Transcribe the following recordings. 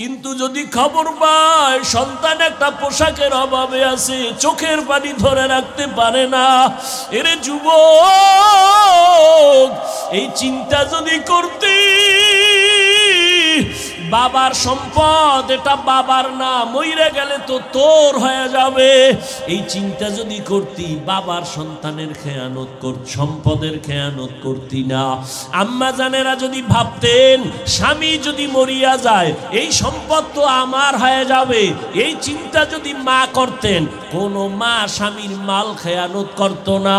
কিন্তু যদি খবর পায় সন্তান একটা পোশাকের অভাবে আছে, চোখের পানি ধরে রাখতে পারে না, এরে যুবক এই চিন্তা যদি করতে বাবার সম্পদ এটা বাবার না, মইরা গেলে তো তোর হয়ে যাবে, এই চিন্তা যদি করতি বাবার সন্তানের খেয়ানত সম্পদের খেয়ানত করতি না। আম্মা জানেরা যদি ভাবতেন স্বামী যদি মরিয়া যায় এই সম্পদ তো আমার হয়ে যাবে, এই চিন্তা যদি মা করতেন, কোনো মা স্বামীর মাল খেয়ানত করত না।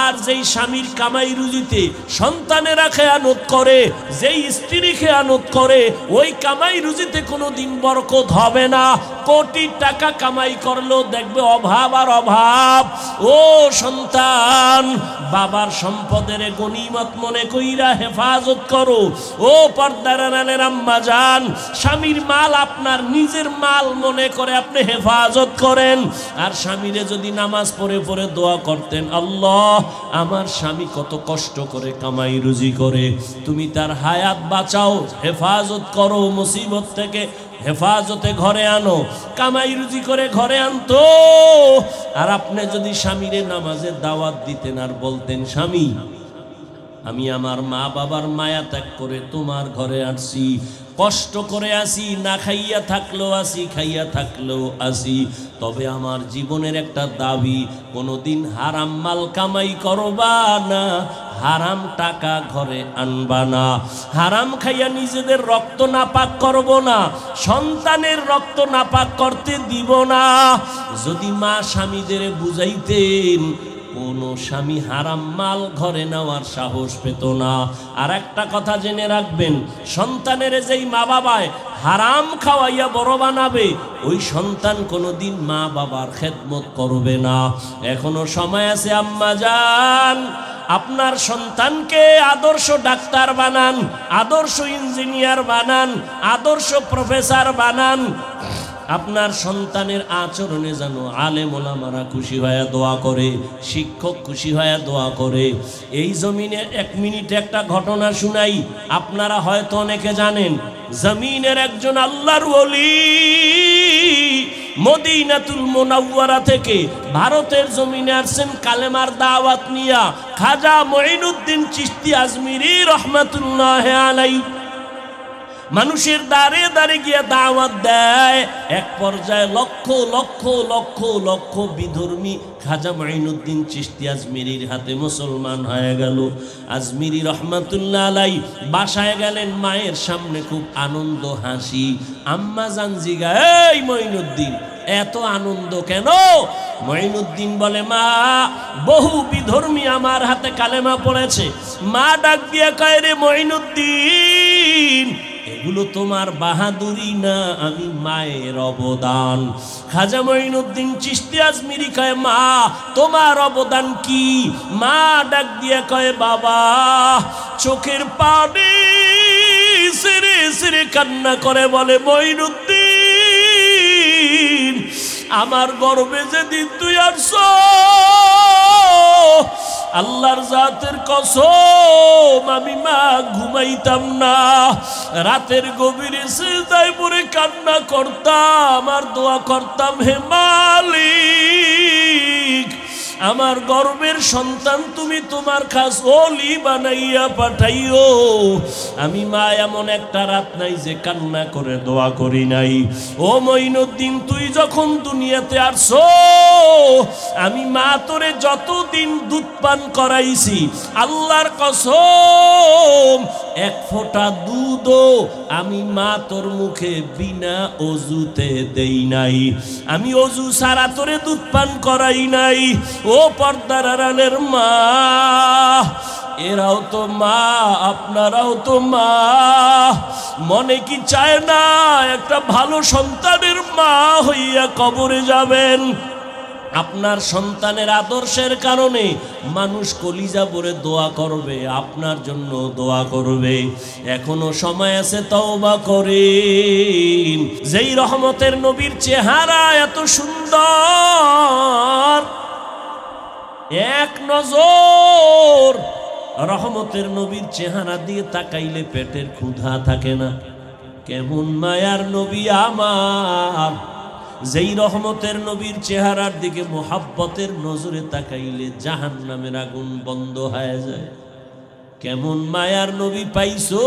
আর যেই স্বামীর কামাই রুজিতে সন্তানেরা খেয়ানত করে, যেই স্ত্রী খেয়ানত করে, ওই কামাই রুজিতে কোনোদিন বরকত হবে না। কোটি টাকা কামাই করলেও দেখবে অভাব আর অভাব। ও সন্তান, বাবার সম্পদের গনিমত মনে কইরা হেফাজত করো। ও পর্দার আড়ালের আম্মা জান, স্বামীর মাল আপনার নিজের মাল মনে করে আপনি হেফাজত করেন। আর স্বামীরে যদি নামাজ পড়ে পড়ে দোয়া করতেন, আল্লাহ আমার স্বামী কত কষ্ট করে কামাই রুজি করে, তুমি তার হায়াত বাঁচাও, হেফাজত করো, মুসিবত থেকে হেফাজতে ঘরে আনো, কামাই রুজি করে ঘরে আনতো। আর আপনি যদি স্বামীরে নামাজের দাওয়াত দিতেন আর বলতেন, স্বামী আমি আমার মা বাবার মায়া ত্যাগ করে তোমার ঘরে আসছি, কষ্ট করে আসি, না খাইয়া থাকলেও আসি, খাইয়া থাকলেও আসি, তবে আমার জীবনের একটা দাবি, কোনোদিন হারাম মাল কামাই করবা না, হারাম টাকা ঘরে আনবা না, হারাম খাইয়া নিজেদের রক্ত নাপাক করব না, সন্তানের রক্ত নাপাক করতে দিব না। যদি মা স্বামীদের বুঝাইতেন, কোনো স্বামী হারাম মাল ঘরে নেওয়ার সাহস পেত না। আর একটা কথা জেনে রাখবেন, সন্তানের যেই মা বাবায় হারাম খাওয়াইয়া বড় বানাবে, ওই সন্তান কোনোদিন মা বাবার খেদমত করবে না। এখনো সময় আছে আম্মা জান, আপনার সন্তানকে আদর্শ ডাক্তার বানান, আদর্শ ইঞ্জিনিয়ার বানান, আদর্শ প্রফেসর বানান। আপনার সন্তানের আচরণে যেন আলেম ওলামারা খুশি হয়ে দোয়া করে, শিক্ষক খুশি হয়ে দোয়া করে। এই জমিনে এক মিনিটে একটা ঘটনা শুনাই, আপনারা হয়তো অনেকে জানেন। জমিনের একজন আল্লাহর ওলি মদিনাতুল মুনাওয়ারা থেকে ভারতের জমিনে আসছেন কালেমার দাওয়াত নিয়া। খাজা মঈনুদ্দিন চিশতি আজমিরি রহমাতুল্লাহি আলাইহি মানুষের দ্বারে দ্বারে গিয়ে দাওয়াত দেয়। এক পর্যায়ে লক্ষ লক্ষ লক্ষ লক্ষ বিধর্মী খাজা মঈনুদ্দিন চিশতি আজমিরির হাতে মুসলমান হয়ে গেল। আজমিরি রহমাতুল্লাহ আলাইহি বাসায় গেলেন, মায়ের সামনে খুব আনন্দ হাসি। আম্মা জান জিগা, এই মঈনুদ্দিন এত আনন্দ কেন? মঈনুদ্দিন বলে, মা বহু বিধর্মী আমার হাতে কালেমা পড়েছে। মা ডাক দিয়ে কয়, রে মঈনুদ্দিন এগুলো তোমার বাহাদুরি না, আমি মায়ের অবদান। খাজা মঈনুদ্দিন চিশতি আজমিরি কয়, মা তোমার অবদান কি? মা ডাক দিয়ে কয়, বাবা চোখের পানি সেরে সেরে কান্না করে বলে, মঈনুদ্দিন আমার গর্বে যেদিন তুই আসছ, আল্লাহর জাতের কসম আমি মা ঘুমাইতাম না, রাতের গভীরে সিজদায় পড়ে কান্না করতাম আর দোয়া করতাম, হে মালিক আমার গর্বের সন্তান তুমি তোমার খাস ওলি বানাইয়া পাঠাইও। আমি মা এমন একটা রাত নাই যে কান্না করে দোয়া করি নাই। ও মঈনুদ্দিন তুই যখন দুনিয়াতে আসছো, আমি মা তোরে যতদিন দুধ পান করাইছি, আল্লাহর কসম এক ফোঁটা দুধও আমি মা তোর মুখে বিনা অজুতে দেই নাই, আমি অজু ছাড়া তোরে দুধ পান করাই নাই। ও পর্দার আড়ালের মা, এরাও তো মা, আপনারাও তো মা। মনে কি চায় না একটা ভালো সন্তানের মা হইয়া কবরে যাবেন? আপনার সন্তানের আদর্শের কারণে মানুষ কলিজা ভরে দোয়া করবে, আপনার জন্য দোয়া করবে। এখনো সময় আছে, তওবা করেন। যেই রহমতের নবীর চেহারা এত সুন্দর, এক নজর রহমতের নবীর চেহারা দিয়ে তাকাইলে পেটের ক্ষুধা থাকে না। কেমন মায়ার নবী আমার, যেই রহমতের নবীর চেহারার দিকে মোহাব্বতের নজরে তাকাইলে জাহান্নামের আগুন বন্ধ হয়ে যায়। কেমন মায়ার নবী পাইছো,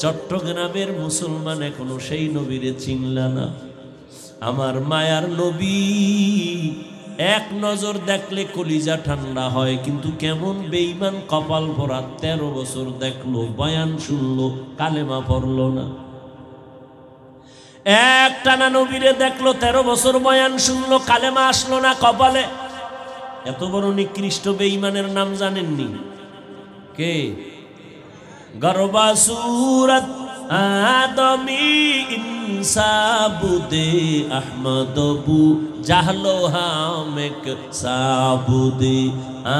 চট্টগ্রামের মুসলমান এখনো সেই নবীরে চিনলা না। আমার মায়ার নবী এক নজর দেখলে কলিজা ঠান্ডা হয়, কিন্তু কেমন বেঈমান কপাল ভরা, 13 বছর দেখলো, বয়ান শুনলো, কালেমা পড়লো না। এক টানা নবীরে দেখলো, 13 বছর বয়ান শুনলো, কালেমা আসলো না কপালে। এত বড় নিকৃষ্ট বেঈমানের নাম জানেননি? কে? গরবা সুরত আদমি ইনসাবুদে আহমদবু জাহলো হামেক সাবুদে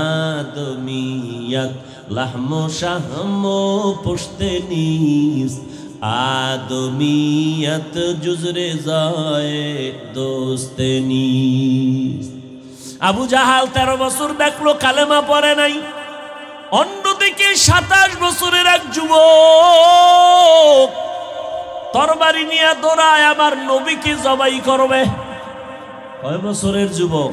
আদমিয়ত লাহমো শাহমো পুশতেনিস আদমিয়ত জুজরে যায় দোস্তেনিস। আবু জাহাল 13 বছর দেখলো, কালেমা পড়ে নাই। অন্যদিকে 27 বছরের এক যুবক তরবারি নিয়ে দৌড়ায় আমার নবীকে জবাই করবে। কয় বছরের যুবক?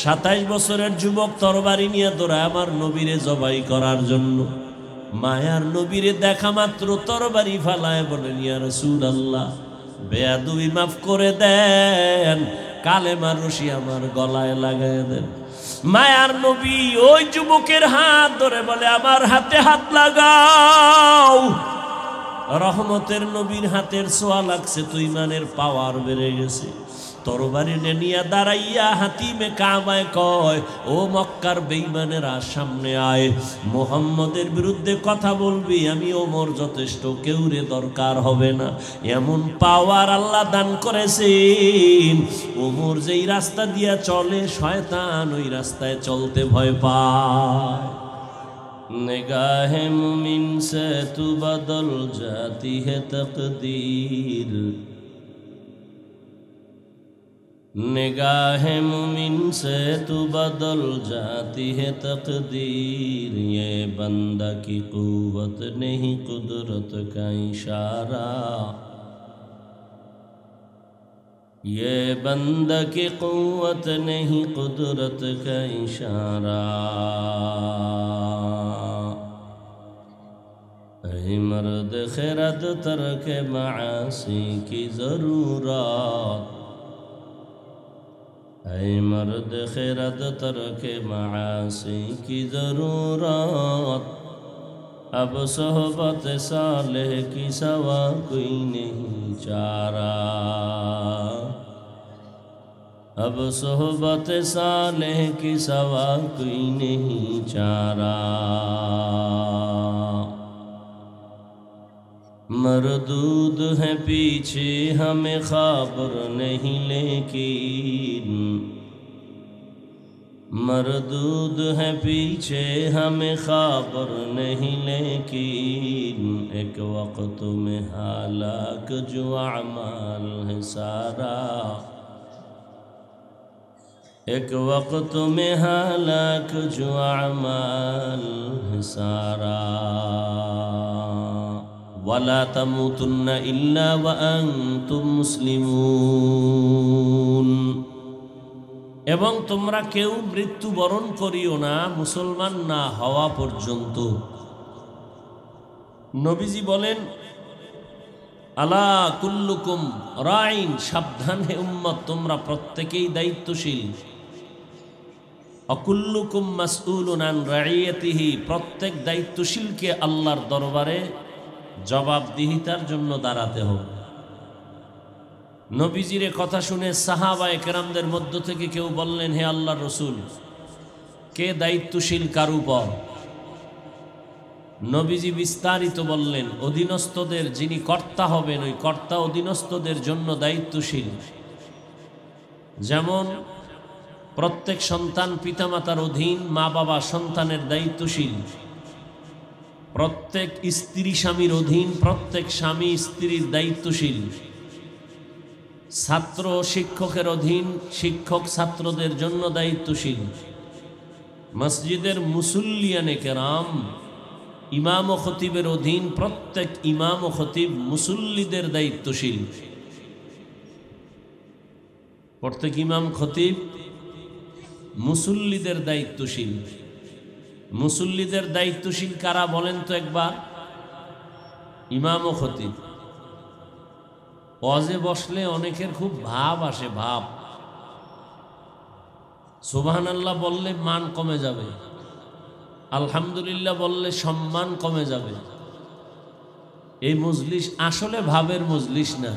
27 বছরের যুবক তরবারি নিয়ে দৌড়ায় আমার নবীরে জবাই করার জন্য। মায়ার নবীরে দেখা মাত্র তরবারি ফালায়, বলেন ইয়া রাসূলুল্লাহ, বেয়াদবি মাফ করে দেন, কালেমার রশি আমার গলায় লাগায় দেন। মায়ার নবী ওই যুবকের হাত ধরে বলে, আমার হাতে হাত লাগাও। রহমতের নবীর হাতের ছোঁয়া লাগছে তো ইমানের পাওয়ার বেড়ে গেছে। তরবারি নিয়ে দাঁড়াইয়া হাতিমে কাবায় কয়, ও মক্কার বেঈমানেরা সামনে আয়, মুহাম্মদের বিরুদ্ধে কথা বলবি, আমি ওমর যথেষ্ট, কেউরে দরকার হবে না। এমন পাওয়ার আল্লাহ দান করেছেন, ওমর যেই রাস্তা দিয়া চলে শয়তান ওই রাস্তায় চলতে ভয় পায়। নিগাহে মুমিন সে তু বদল জাতি হে তকদীর, निगाह मुमिन से तू बदल जाती है तकदीर। ये बंदा की कुव्वत नहीं कुदरत का इशारा, ये बंदा की कुव्वत नहीं कुदरत का इशारा। ऐ मर्द खिरद तर्क मासी की ज़रूरत, ऐ मर्द खिरद तर्क मासी की ज़रूरत। अब सोहबत सालेह की सवा कोई नहीं चारा, अब सोहबत सालेह की सवा कोई नहीं चारा। मरदूद है पीछे हमें खबर नहीं, लेकिन मरदूद है पीछे हमें खबर नहीं, लेकिन एक वक्त में हालाक जो अमाल है सारा, एक वक्त में हालाक जो अमाल है सारा। वला तमूतुन्ना इल्ला व अंतुम मुस्लिमून, এবং তোমরা কেউ মৃত্যুবরণ করিও না মুসলমান না হওয়া পর্যন্ত। নবীজি বলেন, আলা কুল্লুকুম রাইন, সাবধান হে উম্মত, তোমরা প্রত্যেকেই দায়িত্বশীল। অকুল্লুকুম মাসউলুন আন রাইয়াতিহি, প্রত্যেক দায়িত্বশীলকে আল্লাহর দরবারে জবাবদিহিতার জন্য দাঁড়াতে হবে। নবীজির কথা শুনে সাহাবায়ে কেরামদের মধ্য থেকে কেউ বললেন, হে আল্লাহর রাসূল, কে দায়িত্বশীল কার উপর? নবীজি বিস্তারিত বললেন, অধীনস্থদের যিনি কর্তা হবেন ওই কর্তা অধীনস্থদের জন্য দায়িত্বশীল। যেমন প্রত্যেক সন্তান পিতামাতার অধীন, মা বাবা সন্তানের দায়িত্বশীল। প্রত্যেক স্ত্রী স্বামীর অধীন, প্রত্যেক স্বামী স্ত্রীর দায়িত্বশীল। ছাত্র শিক্ষকের অধীন, শিক্ষক ছাত্রদের জন্য দায়িত্বশীল। মসজিদের মুসল্লিয়ানে কেরাম ইমাম ও খতিবের অধীন প্রত্যেক ইমাম ও খতিব মুসল্লিদের দায়িত্বশীল। প্রত্যেক ইমাম খতিব মুসল্লিদের দায়িত্বশীল। মুসল্লিদের দায়িত্বশীল কারা বলেন তো একবার? ইমাম ও খতিব। ওয়াজে বসলে অনেকের খুব ভাব আসে, ভাব। সুবহানাল্লাহ বললে মান কমে যাবে, আলহামদুলিল্লাহ বললে সম্মান কমে যাবে। এই মজলিস আসলে ভাবের মজলিস না,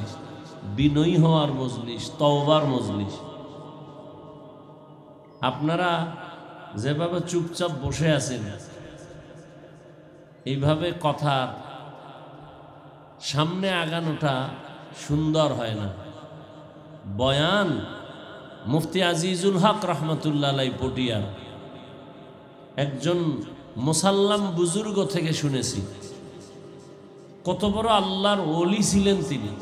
বিনয়ী হওয়ার মজলিস, তওবার মজলিস। আপনারা যেভাবে চুপচাপ বসে আছেন, এইভাবে কথার সামনে আগানোটা সুন্দর হয় না। বয়ান মুফতি আজিজুল হক রহমতুল্লাহ আলাইহি পটিয়ার একজন মুসাল্লাম বুজুর্গ থেকে শুনেছি, কত বড় আল্লাহর ওলি ছিলেন তিনি।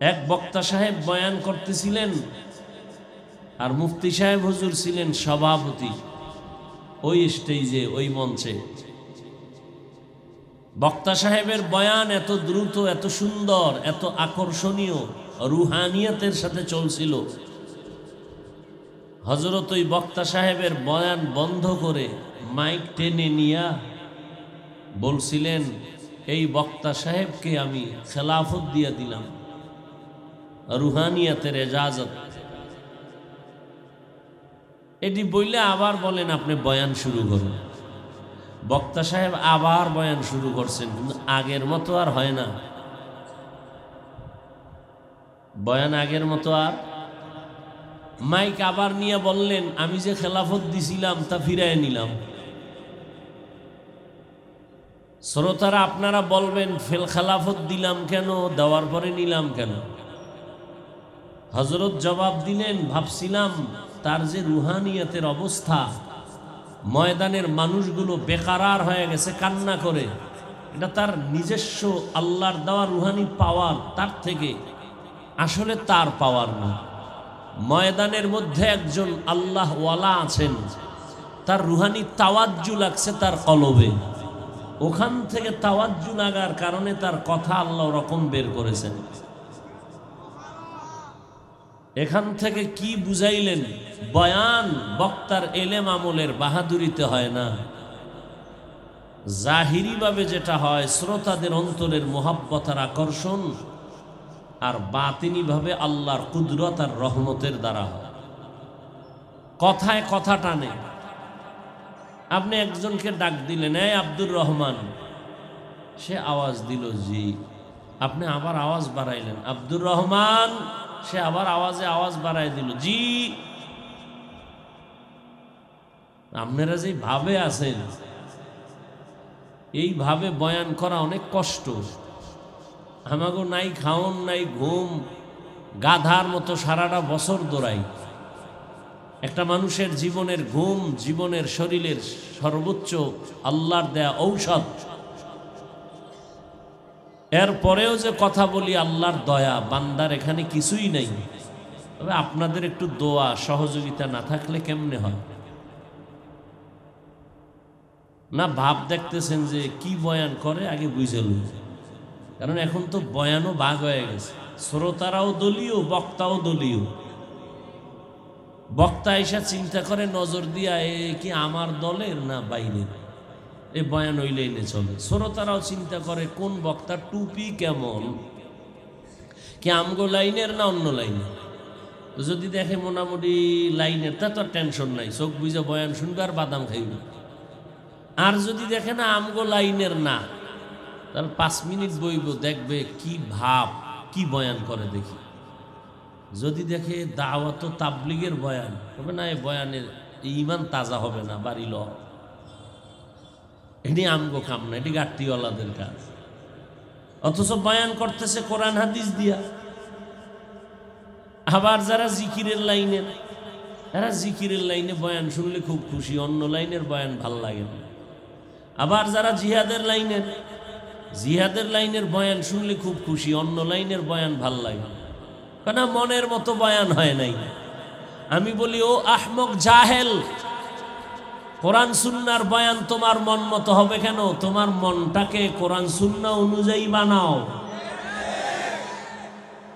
এক বক্তা সাহেব বয়ান করতেছিলেন, আর মুফতি সাহেব হুজুর ছিলেন সভাপতি ওই স্টেজে, ওই মঞ্চে। বক্তা সাহেবের বয়ান এত দ্রুত, এত সুন্দর, এত আকর্ষণীয়, রুহানিয়তের সাথে চলছিল। হযরত ওই বক্তা সাহেবের বয়ান বন্ধ করে মাইক টেনে নিয়া বলছিলেন, এই বক্তা সাহেবকে আমি খেলাফত দিয়ে দিলাম, রুহানিয়তের এজাজত। এটি বললে আবার বলেন আপনি বয়ান শুরু করুন। বক্তা সাহেব আবার বয়ান শুরু করছেন, কিন্তু আগের মতো আর হয় না। বয়ান আগের মতো আর। মাইক আবার নিয়ে বললেন, আমি যে খেলাফত দিছিলাম তা ফিরায় নিলাম। শ্রোতারা আপনারা বলবেন, ফেল খেলাফত দিলাম কেন, দেওয়ার পরে নিলাম কেন? হযরত জবাব দিলেন, ভাবছিলাম তার যে রুহানিয়তের অবস্থা, ময়দানের মানুষগুলো বেকারার হয়ে গেছে কান্না করে, এটা তার নিজস্ব আল্লাহর দেওয়া রুহানি পাওয়ার, তার থেকে আসলে তার পাওয়ার না। ময়দানের মধ্যে একজন আল্লাহ ওয়ালা আছেন, তার রুহানি তাওয়াজ্জু লাগছে তার কলবে, ওখান থেকে তাওয়াজ্জু লাগার কারণে তার কথা আল্লাহ রকম বের করেছেন। এখান থেকে কি বুঝাইলেন? বয়ান বক্তার এলেম আমলের বাহাদুরিতে হয় না, জাহিরিভাবে যেটা হয় শ্রোতাদের অন্তরের মোহাব্বত আর আকর্ষণ, আর বাতিনিভাবে আল্লাহর কুদরত আর রহমতের দ্বারা হয়। কথায় কথা টানে। আপনি একজনকে ডাক দিলেন, এই আব্দুর রহমান, সে আওয়াজ দিল জি। আপনি আবার আওয়াজ বাড়াইলেন, আব্দুর রহমান, সে আবার আওয়াজ বাড়াই দিল জি। আপনারা যে ভাবে আছেন, এই ভাবে বয়ান করা অনেক কষ্ট। আমাগো নাই খাওন, নাই ঘুম, গাধার মতো সারাটা বছর দৌড়াই। একটা মানুষের জীবনের ঘুম, জীবনের শরীরের সর্বোচ্চ আল্লাহর দেয়া ঔষধ। এরপরেও যে কথা বলি আল্লাহর দয়া, বান্দার এখানে কিছুই নেই। তবে আপনাদের একটু দোয়া সহযোগিতা না থাকলে কেমনে হয়? না ভাব দেখতেছেন যে কি বয়ান করে, আগে বুঝে লুন। কারণ এখন তো বয়ানও ভাগ হয়ে গেছে, শ্রোতারাও দলীয়, বক্তাও দলীয়। বক্তা এসে চিন্তা করে নজর দিয়া, এ কি আমার দলের না বাইরের, এই বয়ান ওই লাইনে চলে। শ্রোতারাও চিন্তা করে কোন বক্তার টুপি কেমন, কি আমগো লাইনের না অন্য লাইনে। যদি দেখে মোটামুটি লাইনের, তা তো টেনশন নাই, চোখ বুঝে বয়ান শুনবে আর বাদাম খাইবে। আর যদি দেখে না আমগো লাইনের না, তাহলে 5 মিনিট বইব, দেখবে কি ভাব, কি বয়ান করে দেখি। যদি দেখে দাওয়াত তাবলিগের বয়ান হবে না, এই বয়ানের ইমান তাজা হবে না, বাড়ি ল, এটি আমগো খাম না, এটি গাট্টিওয়ালাদের কাজ। অথচ বয়ান করতেছে কোরআন হাদিস দিয়া। আবার যারা জিকিরের লাইনের, এরা জিকিরের লাইনে বয়ান শুনলে খুব খুশি, অন্য লাইনের বয়ান ভাল লাগে না। আবার যারা জিহাদের লাইনের বয়ান শুনলে খুব খুশি, অন্য লাইনের বয়ান ভাল লাগে না। কেন? মনের মতো বয়ান হয় নাই। আমি বলি, ও আহমক জাহেল, কোরআন সুন্নাহর বয়ান তোমার মন মতো হবে কেন? তোমার মনটাকে কোরআন সুন্নাহ অনুযায়ী বানাও।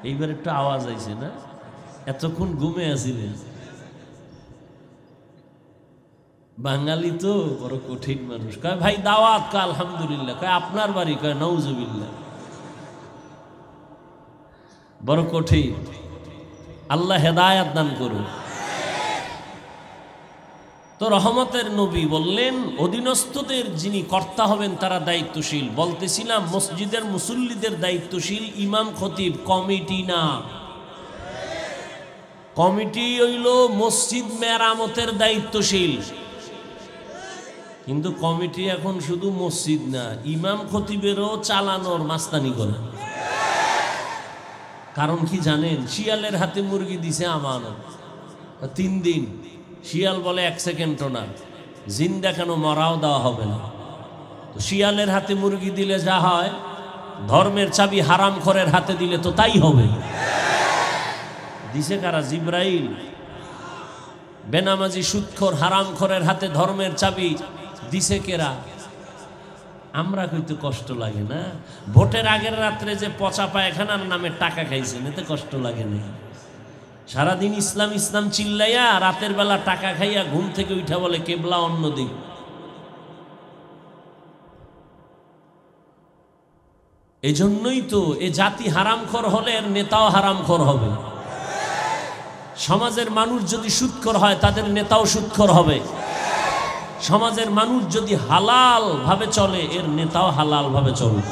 এইবার একটু আওয়াজ আইছে না? এতক্ষণ ঘুমে আছিলেন। বাঙালি তো বড় কঠিন মানুষ। কয় ভাই দাওয়াত, কয় আলহামদুলিল্লাহ। কয় আপনার বাড়ি? কয় নাউজুবিল্লাহ। বড় কঠিন। আল্লাহ হেদায়াত দান করুন। তো রহমতের নবী বললেন অধীনস্থদের যিনি কর্তা হবেন তারা দায়িত্বশীল। বলতেছিলাম মসজিদের মুসল্লিদের দায়িত্বশীল ইমাম খতিব, কমিটি না। কমিটি হইল মসজিদ মেরামতের দায়িত্বশীল, কিন্তু কমিটি এখন শুধু মসজিদ না, ইমাম খতিবেরও চালানোর মাস্তানি করে। কারণ কি জানেন? শিয়ালের হাতে মুরগি দিছে আমানত 3 দিন। শিয়াল বলে 1 সেকেন্ডও না, জিন্দা কেন মরাও দেওয়া হবে না। তো শিয়ালের হাতে মুরগি দিলে যা হয়, ধর্মের চাবি হারামখোরের হাতে দিলে তো তাই হবে। দিছে কারা? জিব্রাইল। বেনামাজি সুদখোর হারামখোরের হাতে ধর্মের চাবি দিছে কেরা? আমরা কইতে কষ্ট লাগে না? ভোটের আগের রাত্রে যে পচা পায়খানার নামে টাকা খাইছেন, এতে কষ্ট লাগে না? সারাদিন ইসলাম ইসলাম চিল্লাইয়া রাতের বেলা টাকা খাইয়া ঘুম থেকে উঠা বলে কেবলা অন্যদিক। এই জন্যই তো এ জাতি হারামখোর হলে এর নেতাও হারামখোর হবে। সমাজের মানুষ যদি সুদখোর হয় তাদের নেতাও সুদখোর হবে। সমাজের মানুষ যদি হালাল ভাবে চলে এর নেতাও হালাল ভাবে চলবে।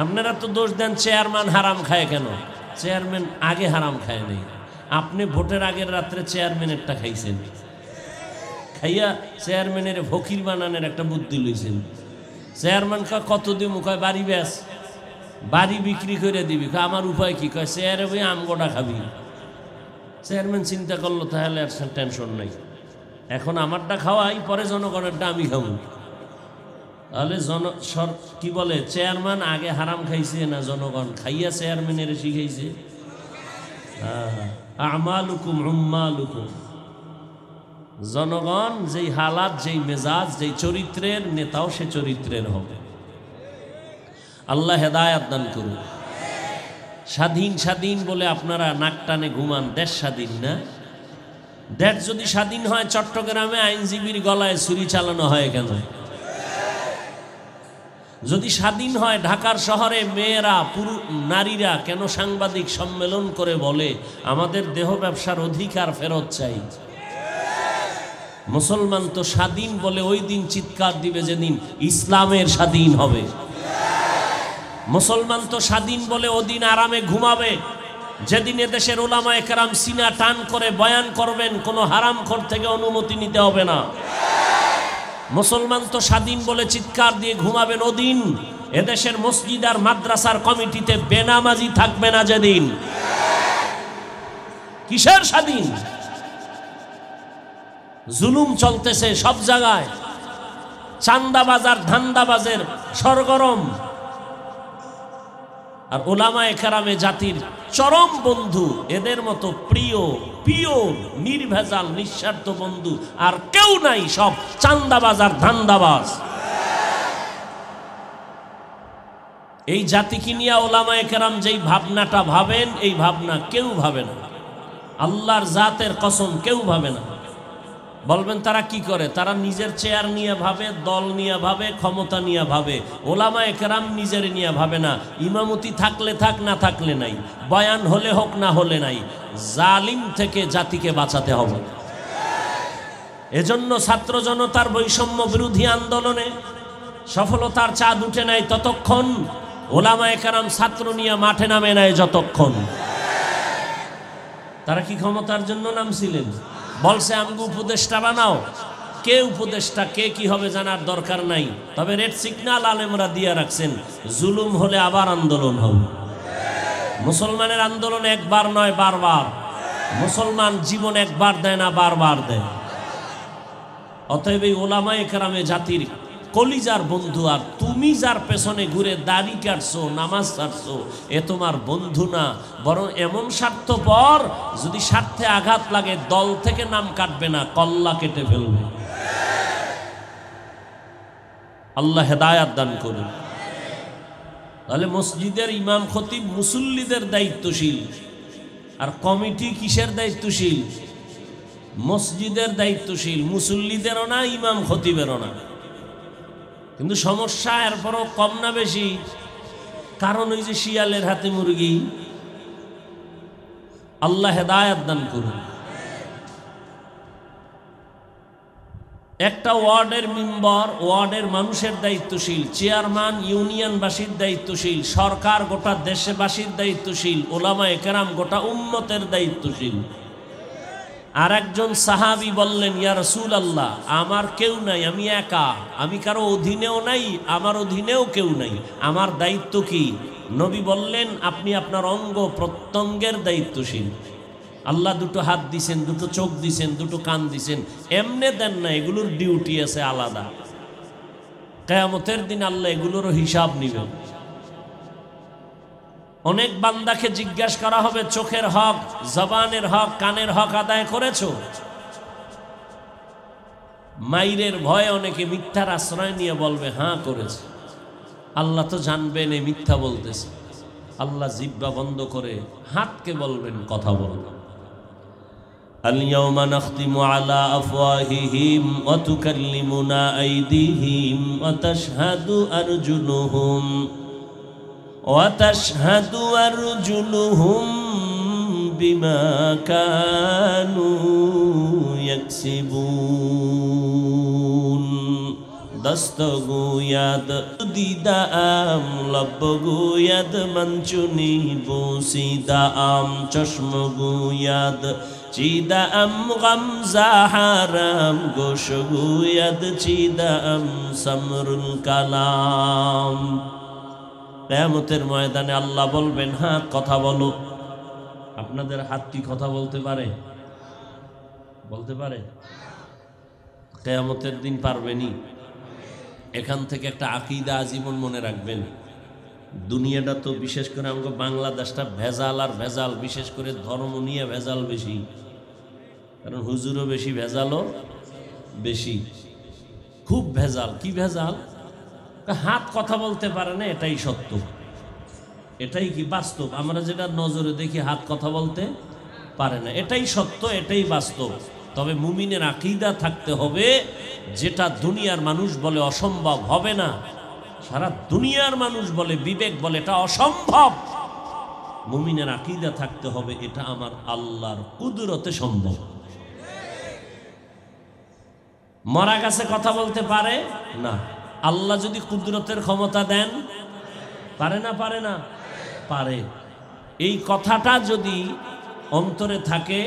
আপনারা তো দোষ দেন চেয়ারম্যান হারাম খায় কেন? চেয়ারম্যান আগে হারাম খায় নাই, আপনি ভোটের আগের রাত্রে চেয়ারম্যানেরটা খাইছেন। খাইয়া চেয়ারম্যানের ফকির বানানোর একটা বুদ্ধি লইছেন। চেয়ারম্যান কত দিব? কয় বাড়ি ব্যাস, বাড়ি বিক্রি করে দিবি। আমার উপায় কি? কয় চেয়ারে বই আমগোটা খাবি। চেয়ারম্যান চিন্তা করলো তাহলে আর টেনশন নাই, এখন আমারটা খাওয়াই, পরে জনগণেরটা আমি খাবো। তাহলে কি বলে, চেয়ারম্যান আগে হারাম খাইছে না জনগণ খাইয়া চেয়ারম্যানের শিখাইছে? আমালুকুম উম্মালুকুম। জনগণ যেই হালাত, যেই মেজাজ, যেই চরিত্রের, নেতাও সে চরিত্রের হবে। আল্লাহ হেদায়াত দান করুন। স্বাধীন স্বাধীন বলে আপনারা নাক টানে ঘুমান। দেশ স্বাধীন না? দেশ যদি স্বাধীন হয় চট্টগ্রামে আইনজীবীর গলায় ছুরি চালানো হয় কেন? যদি স্বাধীন হয় ঢাকার শহরে মেয়েরা নারীরা কেন সাংবাদিক সম্মেলন করে বলে আমাদের দেহ ব্যবসার অধিকার ফেরত চাই? মুসলমান তো স্বাধীন বলে ওই দিন চিৎকার দিবে যেদিন ইসলামের স্বাধীন হবে। মুসলমান তো স্বাধীন বলে ওদিন আরামে ঘুমাবে যেদিন এদেশের উলামায়ে কেরাম সিনা টান করে বয়ান করবেন, কোনো হারামখোর থেকে অনুমতি নিতে হবে না। মুসলমান তো স্বাধীন বলে চিৎকার দিয়ে ঘুমাবেন ওদিন এদেশের মসজিদ আর মাদ্রাসার কমিটিতে বেনামাজি থাকবে না যেদিন। কিসের স্বাধীন? জুলুম চলতেছে সব জায়গায়, চান্দাবাজার ধান্দাবাজের সরগরম। আর উলামায়ে কেরামে জাতির চরম বন্ধু, এদের মতো প্রিয় পিওর নির্ভেজাল নিঃস্বার্থ বন্ধু আর কেউ নাই, সব চান্দাবাজ আর ধান্দাবাজ। এই জাতিকে নিয়ে উলামায়ে কেরাম যেই ভাবনাটা ভাবেন, এই ভাবনা কেউ ভাবে না। আল্লাহর জাতের কসম কেউ ভাবে না। বলবেন তারা কি করে? তারা নিজের চেয়ার নিয়ে ভাবে, দল নিয়ে ভাবে, ক্ষমতা নিয়ে ভাবে। উলামায়ে কেরাম নিজের নিয়ে ভাবে না। ইমামতি থাকলে থাক, না থাকলে নাই, বয়ান হলে হোক না হলে নাই, জালিম থেকে জাতিকে বাঁচাতে হবে। এজন্য ছাত্র জনতার বৈষম্য বিরোধী আন্দোলনে সফলতার চাঁদ উঠে নাই ততক্ষণ, উলামায়ে কেরাম ছাত্র নিয়ে মাঠে নামে নাই যতক্ষণ। তারা কি ক্ষমতার জন্য নামছিলেন? বলছে আমাকে উপদেষ্টা বানাও। কে উপদেষ্টা, কে কি হবে জানার দরকার নাই, তবে রেড সিগন্যাল আলেমরা দিয়ে রাখছেন, জুলুম হলে আবার আন্দোলন হবে। মুসলমানের আন্দোলন একবার নয়, বারবার। মুসলমান জীবন একবার দেয় না, বারবার দেয়। অতএব এই উলামায়ে কেরামে জাতির কলিজার বন্ধু, আর তুমি যার পেছনে ঘুরে দাড়ি কাটছো, নামাজ ছাড়ছো, এ তোমার বন্ধু না, বরং এমন স্বার্থপর, যদি স্বার্থে আঘাত লাগে দল থেকে নাম কাটবে না, কল্লা কেটে ফেলবে। আল্লাহ হেদায়াত দান করুন। তাহলে মসজিদের ইমাম খতিব মুসল্লিদের দায়িত্বশীল, আর কমিটি কিসের দায়িত্বশীল? মসজিদের দায়িত্বশীল, মুসল্লিদেরও না, ইমাম খতিবেরও না। কিন্তু সমস্যা এরপরও কম না বেশি? কারণ ওই যে শিয়ালের হাতে মুরগি। আল্লাহ হেদায়াত দান করুন। একটা ওয়ার্ডের মেম্বার ওয়ার্ডের মানুষের দায়িত্বশীল, চেয়ারম্যান ইউনিয়নবাসীর দায়িত্বশীল, সরকার গোটা দেশবাসীর দায়িত্বশীল, ওলামায়ে কেরাম গোটা উম্মতের দায়িত্বশীল। আর একজন সাহাবী বললেন, ইয়া রাসূলুল্লাহ, আমার কেউ নাই, আমি একা, আমি কারো অধীনেও নাই, আমার অধীনেও কেউ নাই, আমার দায়িত্ব কি? নবী বললেন, আপনি আপনার অঙ্গ প্রত্যঙ্গের দায়িত্বশীল। আল্লাহ দুটো হাত দিছেন, দুটো চোখ দিছেন, দুটো কান দিছেন, এমনে দেন না, এগুলোর ডিউটি আছে আলাদা। কিয়ামতের দিন আল্লাহ এগুলোরও হিসাব নেবেন। অনেক বান্দাকে জিজ্ঞাসা করা হবে, চোখের হক, জবানের হক, কানের হক আদায় করেছো? মাইরের ভয়ে অনেকে মিথ্যার আশ্রয় নিয়ে বলবে হ্যাঁ করেছে। আল্লাহ তো জানবেন এই মিথ্যা বলতেছে। আল্লাহ জিহ্বা বন্ধ করে হাতকে বলবেন কথা বলবেন। اليوم نختم على أفواههم وتكلمنا أيديهم وتشهد أرجلهم بما كانوا يكسبون दस्त गोयाद दीदा आम लब गोयाद मंचुनी बोसीदा आम चश्म गोयाद चीदा आम गमजा हाराम गोश गोयाद चीदा आम समरुल कलाम। কিয়ামতের ময়দানে আল্লাহ বলবেন, হাত কথা বলো। আপনাদের হাত কি কথা বলতে পারে? বলতে পারে? কিয়ামতের দিন পারবেনি। এখান থেকে একটা আকীদা আজীবন মনে রাখবেন। দুনিয়াটা তো বিশেষ করে আমাদের বাংলাদেশটা ভেজাল আর ভেজাল, বিশেষ করে ধর্ম নিয়ে ভেজাল বেশি। কারণ হুজুরও বেশি, ভেজালও বেশি, খুব ভেজাল। কি ভেজাল? হাত কথা বলতে পারে না, এটাই সত্য, এটাই কি বাস্তব। আমরা যেটা নজরে দেখি হাত কথা বলতে পারে না, এটাই সত্য, এটাই বাস্তব। তবে মুমিনের আকীদা থাকতে হবে, যেটা দুনিয়ার মানুষ বলে অসম্ভব, হবে না। সারা দুনিয়ার মানুষ বলে, বিবেক বলে এটা অসম্ভব। মুমিনের আকীদা থাকতে হবে, এটা আমার আল্লাহর কুদরতে সম্ভব। মরা গাছে কথা বলতে পারে না। আল্লাহ যদি কুদরতের ক্ষমতা দেন, পারে না? পারে না? পারে। এই কথাটা যদি অন্তরে থাকে,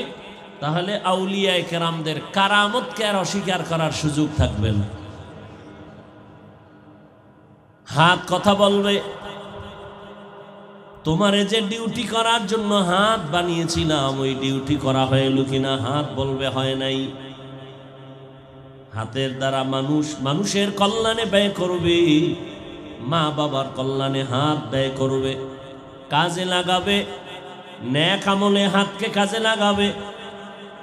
তাহলে আউলিয়ায়ে কেরামদের কারামতকে আর অস্বীকার করার সুযোগ থাকবে না। হাত কথা বলবে। তোমারে যে ডিউটি করার জন্য হাত বানিয়েছিলাম, ওই ডিউটি করা হয়েছিল কিনা? হাত বলবে হয় নাই। হাতের দ্বারা মানুষের কল্যাণে ব্যয় করবে, মা বাবার কল্যাণে হাত ব্যয় করবে, কাজে লাগাবে, নেক আমলে হাতকে কাজে লাগাবে।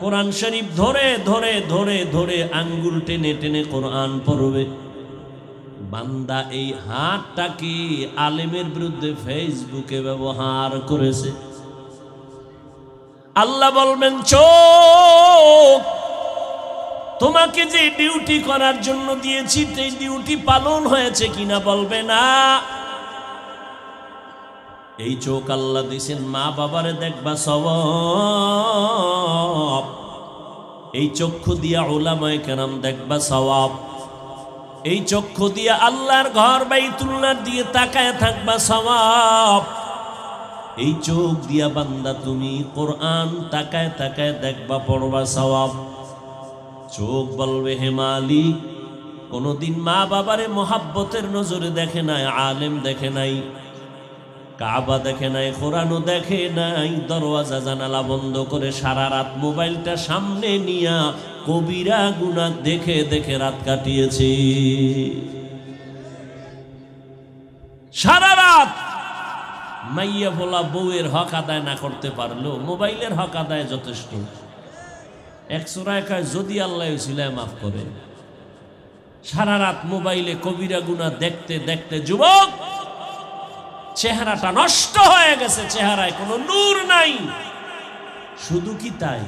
কোরআন শরীফ ধরে ধরে ধরে ধরে আঙ্গুল টেনে টেনে কোরআন পড়বে। বান্দা এই হাতটাকে আলেমের বিরুদ্ধে ফেসবুকে ব্যবহার করেছে। আল্লাহ বলবেন, চোখ, তোমাকে যে ডিউটি করার জন্য দিয়েছি, সেই ডিউটি পালন হয়েছে কিনা? বলবে না। এই চোখ আল্লাহ দিয়েছেন মা বাবারে দেখবা সওয়াব, এই চক্ষু দিয়া উলামায়ে কেরাম দেখবা সওয়াব, এই চক্ষু দিয়া আল্লাহর ঘর বাইতুল্লাহ দিয়ে তাকায় থাকবা সওয়াব, এই চোখ দিয়া বান্দা তুমি কোরআন তাকায় তাকায় দেখবা পড়বা সওয়াব। চোখ বলবে, হে মালিক, কোনদিন মা বাবারে মোহাব্বতের নজরে দেখে নাই, আলেম দেখে নাই, কাবা দেখে নাই, কোরআনও দেখে নাই, দরওয়াজা জানালা বন্ধ করে সারা রাত মোবাইলটা সামনে নিয়া কবিরা গুনাহ দেখে দেখে রাত কাটিয়েছে। সারা রাত মাইয়া বলা বউয়ের হক আদায় না করতে পারলো, মোবাইলের হক আদায় যথেষ্ট। এক সূরায় কয়, যদি আল্লাহ উসিলায় মাফ করে। সারা রাত মোবাইলে কবিরা গুনাহ দেখতে দেখতে যুবক চেহারাটা নষ্ট হয়ে গেছে, চেহারায় কোনো নূর নাই। শুধু কি তাই,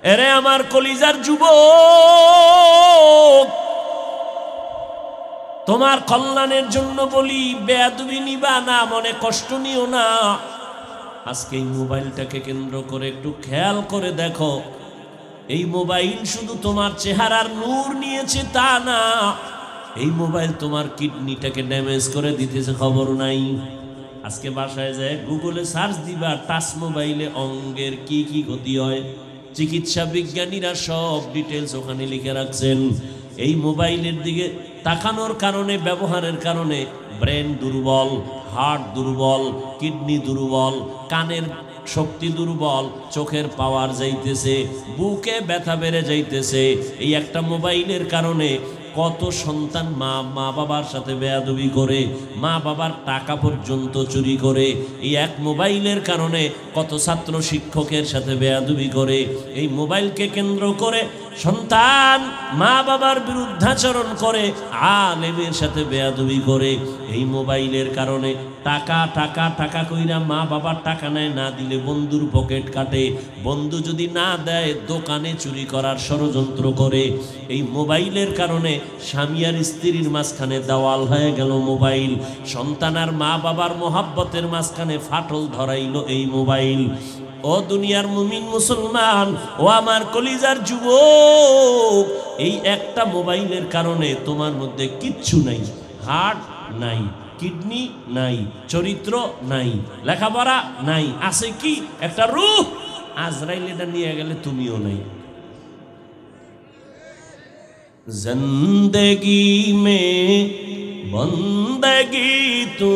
এরে আমার কলিজার যুবক, তোমার কল্যাণের জন্য বলি, বেয়াদবি নিবা না, মনে কষ্ট নিও না। আজকে এই মোবাইলটাকে কেন্দ্র করে একটু খেয়াল করে দেখো, এই মোবাইল শুধু তোমার চেহারার নূর নিয়েছে তা না, এই মোবাইল তোমার কিডনিটাকে ড্যামেজ করে দিতেছে, খবর নাই। আজকে বাসায় যায় গুগলে সার্চ দিবা, টাচ মোবাইলে অঙ্গের কি কি ক্ষতি হয়, চিকিৎসা বিজ্ঞানীরা সব ডিটেলস ওখানে লিখে রাখছেন। এই মোবাইলের দিকে তাকানোর কারণে, ব্যবহারের কারণে ব্রেন দুর্বল, হার্ট দুর্বল, কিডনি দুর্বল, কানের শক্তি দুর্বল, চোখের পাওয়ার যাইতেছে, বুকে ব্যথা বেড়ে যাইতেছে। এই একটা মোবাইলের কারণে কত সন্তান মা বাবার সাথে বেয়াদবি করে, মা বাবার টাকা পর্যন্ত চুরি করে। এই এক মোবাইলের কারণে কত ছাত্র শিক্ষকের সাথে বেয়াদবি করে। এই মোবাইলকে কেন্দ্র করে সন্তান মা বাবার বিরুদ্ধাচরণ করে, আলেমের সাথে বেয়াদবি করে। এই মোবাইলের কারণে টাকা টাকা টাকা কইরা মা বাবার টাকা নেয়, না দিলে বন্ধুর পকেট কাটে, বন্ধু যদি না দেয় দোকানে চুরি করার ষড়যন্ত্র করে। এই মোবাইলের কারণে স্বামী আর স্ত্রীর মাঝখানে দেওয়াল হয়ে গেল মোবাইল, সন্তান আর মা বাবার মোহাব্বতের মাঝখানে ফাটল ধরাইল এই মোবাইল। ও দুনিয়ার মুমিন মুসলমান, ও আমার কলিজার যুবক, এই একটা মোবাইলের কারণে তোমার মধ্যে কিচ্ছু নাই, হার্ট নাই, কিডনি নাই, চরিত্র নাই, লেখাপড়া নাই, আছে কি একটা রূহ, আজরাইল এটা নিয়ে গেলে তুমিও নাই। जिंदगी में बंदगी तू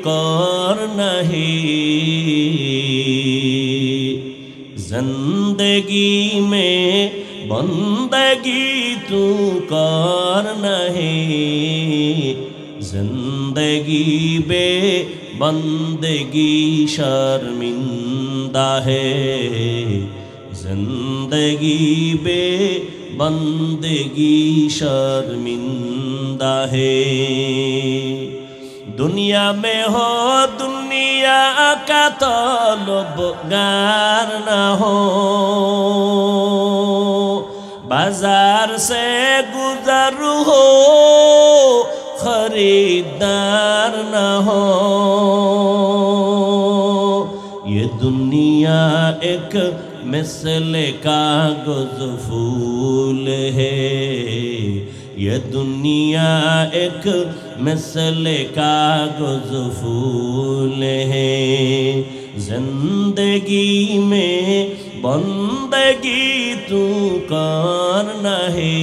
कर नहीं, जिंदगी में बंदगी तू कर नहीं, जिंदगी बे बंदगी शर्मिंदा है, जिंदगी बे बंदगी शर्मिंदा है। दुनिया में हो दुनिया का तलबगार न हो, बाजार से गुजर हो खरीदार न हो। ये दुनिया एक मिसले कागज फूल है, ये दुनिया एक मिसले कागज फूल है, जिंदगी में बंदगी तू करना है,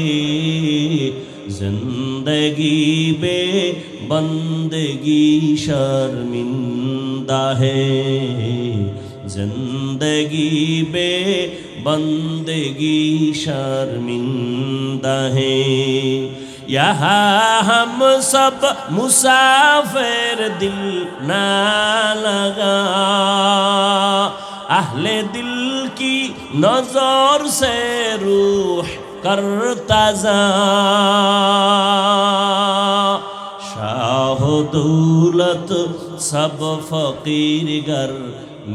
जिंदगी बे बंदगी शर्मिंदा है, जिंदगी बे बंदगी शर्मिंदा है। यहाँ हम सब मुसाफिर, दिल ना लगा, अहले दिल की नजर से रूह करता जा, शाह दौलत सब फकीर गर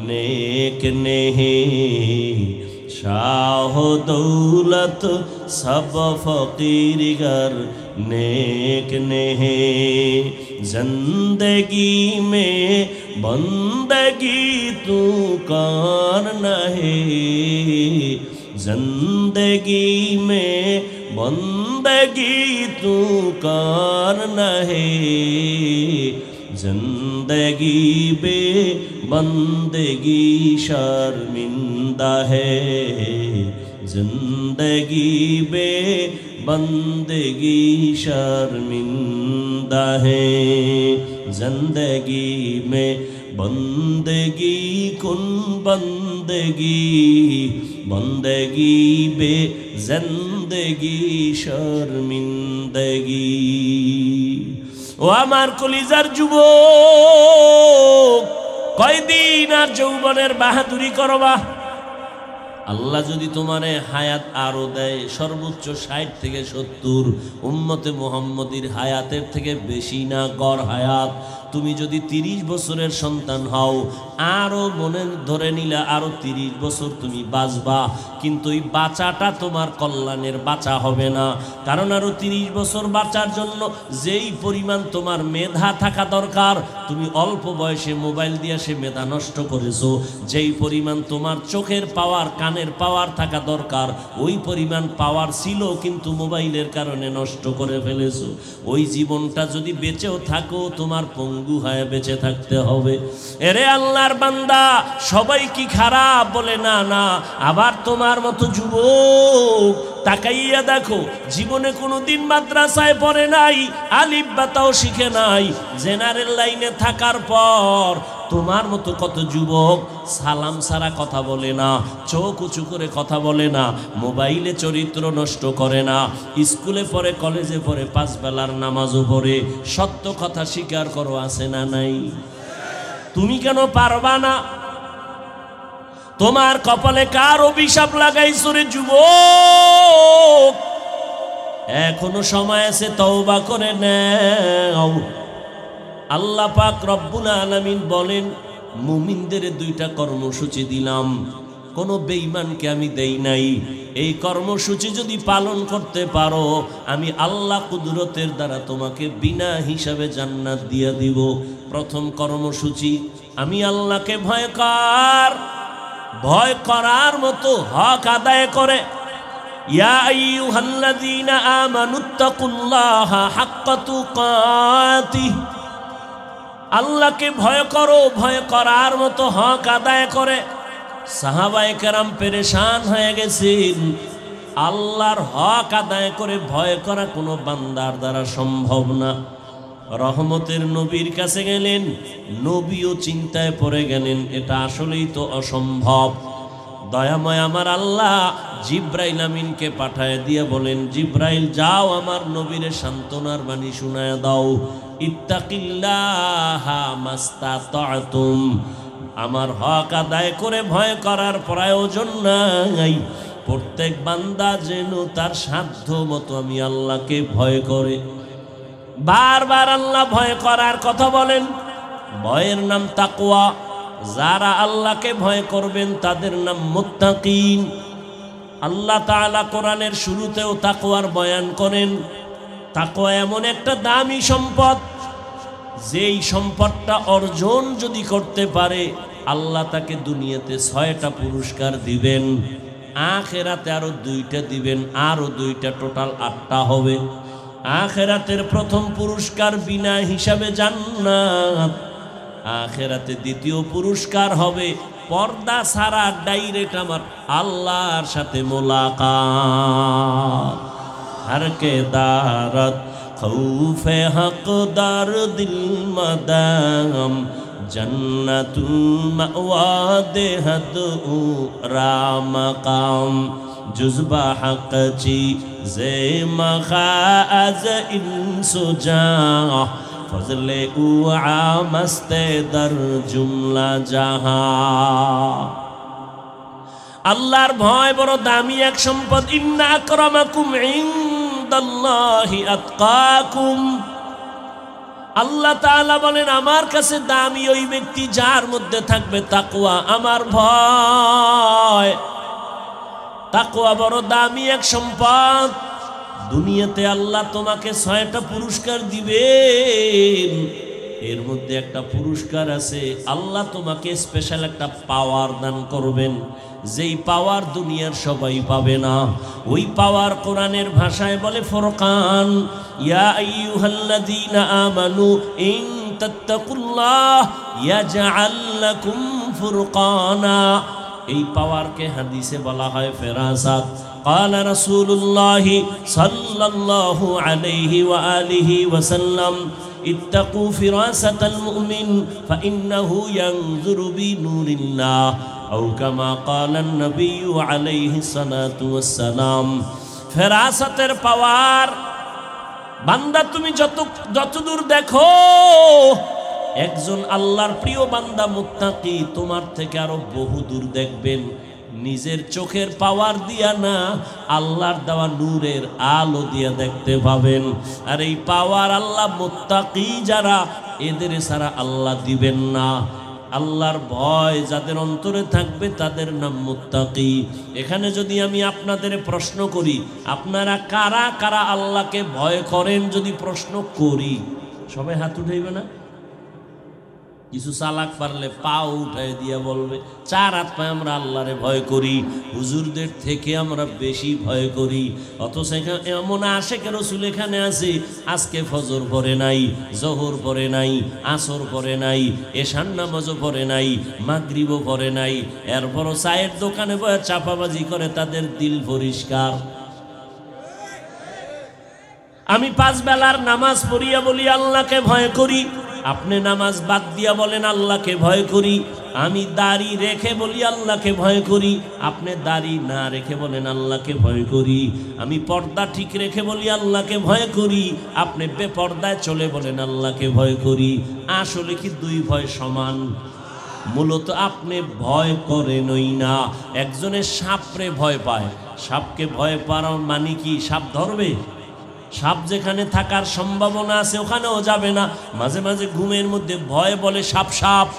नेक नहीं, शाह दौलत सब फकीर गर नेक नहीं, जिंदगी में बंदगी तू करना है, जिंदगी में बंदगी तू करना है, जिंदगी बे बंदगी शर्मिंदा है, जिंदगी बे बंदगी शर्मिंदा है, जिंदगी में बंदगी कुन बंदगी, बंदगी बे जिंदगी शर्मिंदगी। ও আমার কলিজার যুবক, কয়দিন আর যৌবনের বাহাদুরি করবা? আল্লাহ যদি তোমারে হায়াত আরো দেয় সর্বোচ্চ 60 থেকে 70, উম্মতে মুহাম্মদীর হায়াতের থেকে বেশি না গড় হায়াত, তুমি যদি 30 বছরের সন্তান হও, আরো মনে ধরে নিলে আরো 30 বছর তুমি বাঁচবা, কিন্তু এই বাঁচাটা তোমার কল্যাণের বাঁচা হবে না। কারণ আরো 30 বছর বাঁচার জন্য যেই পরিমাণ তোমার মেধা থাকা দরকার, তুমি অল্প বয়সে মোবাইল দিয়ে সে মেধা নষ্ট করেছো। যেই পরিমাণ তোমার চোখের পাওয়ার, কানের পাওয়ার থাকা দরকার, ওই পরিমাণ পাওয়ার ছিল কিন্তু মোবাইলের কারণে নষ্ট করে ফেলেছো। ওই জীবনটা যদি বেঁচেও থাকো, তোমার পঙ্গু হয়ে বেঁচে থাকতে হবে। এরে আল্লাহর বান্দা, সবাই কি খারাপ? বলে না না। আবার তোমার মতো যুবক তাকাইয়া দেখো, জীবনে কোনোদিন মাদ্রাসায় পড়ে নাই, আলিফ বাতাও শিখে নাই, জেনারেল লাইনে থাকার পর তোমার মতো কত যুবক সালাম ছাড়া কথা বলে না, চোখ উঁচু করে কথা বলে না, মোবাইলে চরিত্র নষ্ট করে না, স্কুলে পড়ে, কলেজে পড়ে, 5 বেলার নামাজও পড়ে। সত্য কথা স্বীকার করো, আছে না নাই? তুমি কেন পারবা না? তোমার কপালে কার অভিশাপ লাগাইছো রে যুবক? এখনো সময় আছে, তওবা করে নাও। আল্লাহ পাক রব্বুল আলামিন বলেন, মুমিনদের 2টা কর্মসূচি দিলাম, কোনো বেঈমানকে আমি দেই নাই। এই কর্মসূচি যদি পালন করতে পারো, আমি আল্লাহ কুদরতের দ্বারা তোমাকে বিনা হিসাবে জান্নাত দিয়ে দিব। প্রথম কর্মসূচি, আমি আল্লাহকে ভয় করার মতো হক আদায় করে। ইয়া আইয়ুহাল্লাযীনা আমানুত্তাকুল্লাহা হাক্কা তুকাতিহ, আল্লাহকে ভয় করো, ভয় করার মতো হক আদায় করে। সাহাবায়ে কেরাম পেরেশান হয়ে গেছেন, আল্লাহর হক আদায় করে ভয় করা কোনো বান্দার দ্বারা সম্ভব না। রহমতের নবীর কাছে গেলেন, নবীও চিন্তায় পড়ে গেলেন, এটা আসলেই তো অসম্ভব। দয়াময় আমার আল্লাহ জিব্রাইল আমিনকে পাঠায় দিয়ে বলেন, জিব্রাইল যাও, আমার নবীরে সান্ত্বনার বাণী শোনায় দাও। ইত্তাকিল্লাহা মাস্তাতাতুম, আমার হক আদায় করে ভয় করার প্রয়োজন নাই। প্রত্যেক বান্দা যেন তার সাধ্য মতো আমি আল্লাহকে ভয় করে। বারবার আল্লাহ ভয় করার কথা বলেন। ভয়ের নাম তাকওয়া। যারা আল্লাহকে ভয় করবেন তাদের নাম মুত্তাকিন। আল্লাহ তাআলা কোরআনের শুরুতেও তাকওয়ার বয়ান করেন। তাকওয়া এমন একটা দামি সম্পদ, যেই সম্পদটা অর্জন যদি করতে পারে, আল্লাহ তাকে দুনিয়াতে 6টা পুরস্কার দিবেন, আখিরাতে আরো 2টা দিবেন, আরো 2টা, টোটাল 8টা হবে। আখিরাতের প্রথম পুরস্কার বিনা হিসাবে জান্নাত। আখিরাতে দ্বিতীয় পুরস্কার হবে পর্দা ছাড়া ডাইরেক্ট আমার আল্লাহর সাথে মোলাকাত। हर के दारत खौफे हकदार दिल मदाम जन्नतुल मअवा देहद रामकाम जुज़बा हक ची जे मखाज इंसुजा फजले उआ मस्ते दर जुमला जहां। আল্লাহর ভয় বড় দামি এক সম্পদ। ইন্না আকরামাকুম ইনদাল্লাহি আতকাকুম। আল্লাহ তাআলা বলেন, আমার কাছে দামি ওই ব্যক্তি যার মধ্যে থাকবে তাকওয়া, আমার ভয়। তাকওয়া বড় দামি এক সম্পদ। দুনিয়াতে আল্লাহ তোমাকে 6টা পুরস্কার দিবেন, এর মধ্যে একটা পুরস্কার আছে, আল্লাহ তোমাকে স্পেশাল একটা পাওয়ার দান করবেন, যেই পাওয়ার দুনিয়ার সবাই পাবে না। ওই পাওয়ার কোরআনের ভাষায় বলে ফুরকান। ইয়া আইয়ুহাল্লাযীনা আমানু ইন তাত্তাকুল্লাহ ইয়াজআল লাকুম ফুরকানা। এই পাওয়ারকে হাদিসে বলা হয় ফেরাসাত। قال رسول الله صلى الله عليه وآله وسلم اتقوا فراسة المؤمن فإنه ينظر بنور الله أو كما قال النبي عليه الصلاة والسلام। ফেরাসাতের পাওয়ার বান্দা, তুমি যতদূর দেখো, একজন আল্লাহর প্রিয় বান্দা মুত্তাকি তোমার থেকে আরো বহু দূর দেখবেন। নিজের চোখের পাওয়ার দিয়া না, আল্লাহর দেওয়া নূরের আলো দিয়া দেখতে পাবেন। আর এই পাওয়ার আল্লাহ মুত্তাকি যারা, এদের ছাড়া আল্লাহ দিবেন না। আল্লাহর ভয় যাদের অন্তরে থাকবে তাদের নাম মুত্তাকি। এখানে যদি আমি আপনাদের প্রশ্ন করি, আপনারা কারা কারা আল্লাহকে ভয় করেন, যদি প্রশ্ন করি, সবাই হাত উঠাইবে না? কিছু চালাক পারলে পাও উঠাই দিয়া বলবে 4 হাত পায়ে আমরা আল্লাহরে ভয় করি, হুজুরদের থেকে আমরা বেশি ভয় করি। অথচ এমন আশেক রাসূল এখানে আছে, আজকে ফজর পড়ে নাই, জোহর পড়ে নাই, আসর পড়ে নাই, এশার নামাজও পড়ে নাই, মাগরিবও পড়ে নাই, এরপরও চায়ের দোকানে বসে চাপাবাজি করে, তাদের দিল পরিষ্কার। আমি 5 বেলার নামাজ পড়িয়া বলি আল্লাহকে ভয় করি, আপনি নামাজ বাদ দিয়া বলেন আল্লাহকে ভয় করি। আমি দাড়ি রেখে বলি আল্লাহকে ভয় করি, আপনি দাড়ি না রেখে বলেন আল্লাহকে ভয় করি। আমি পর্দা ঠিক রেখে বলি আল্লাহকে ভয় করি, আপনি বেপর্দায় চলে বলেন আল্লাহকে ভয় করি। আসলে কি 2 ভয় সমান? মূলত আপনি ভয় করেনই না। একজনে সাপরে ভয় পায়, সাপকে ভয় পাওয়ার মানে কি সাপ ধরবে? সাপ যেখানে থাকার সম্ভাবনা আছে ওখানেও যাবে না। মাঝে মাঝে ঘুমের মধ্যে ভয় বলে সাপ সাপ।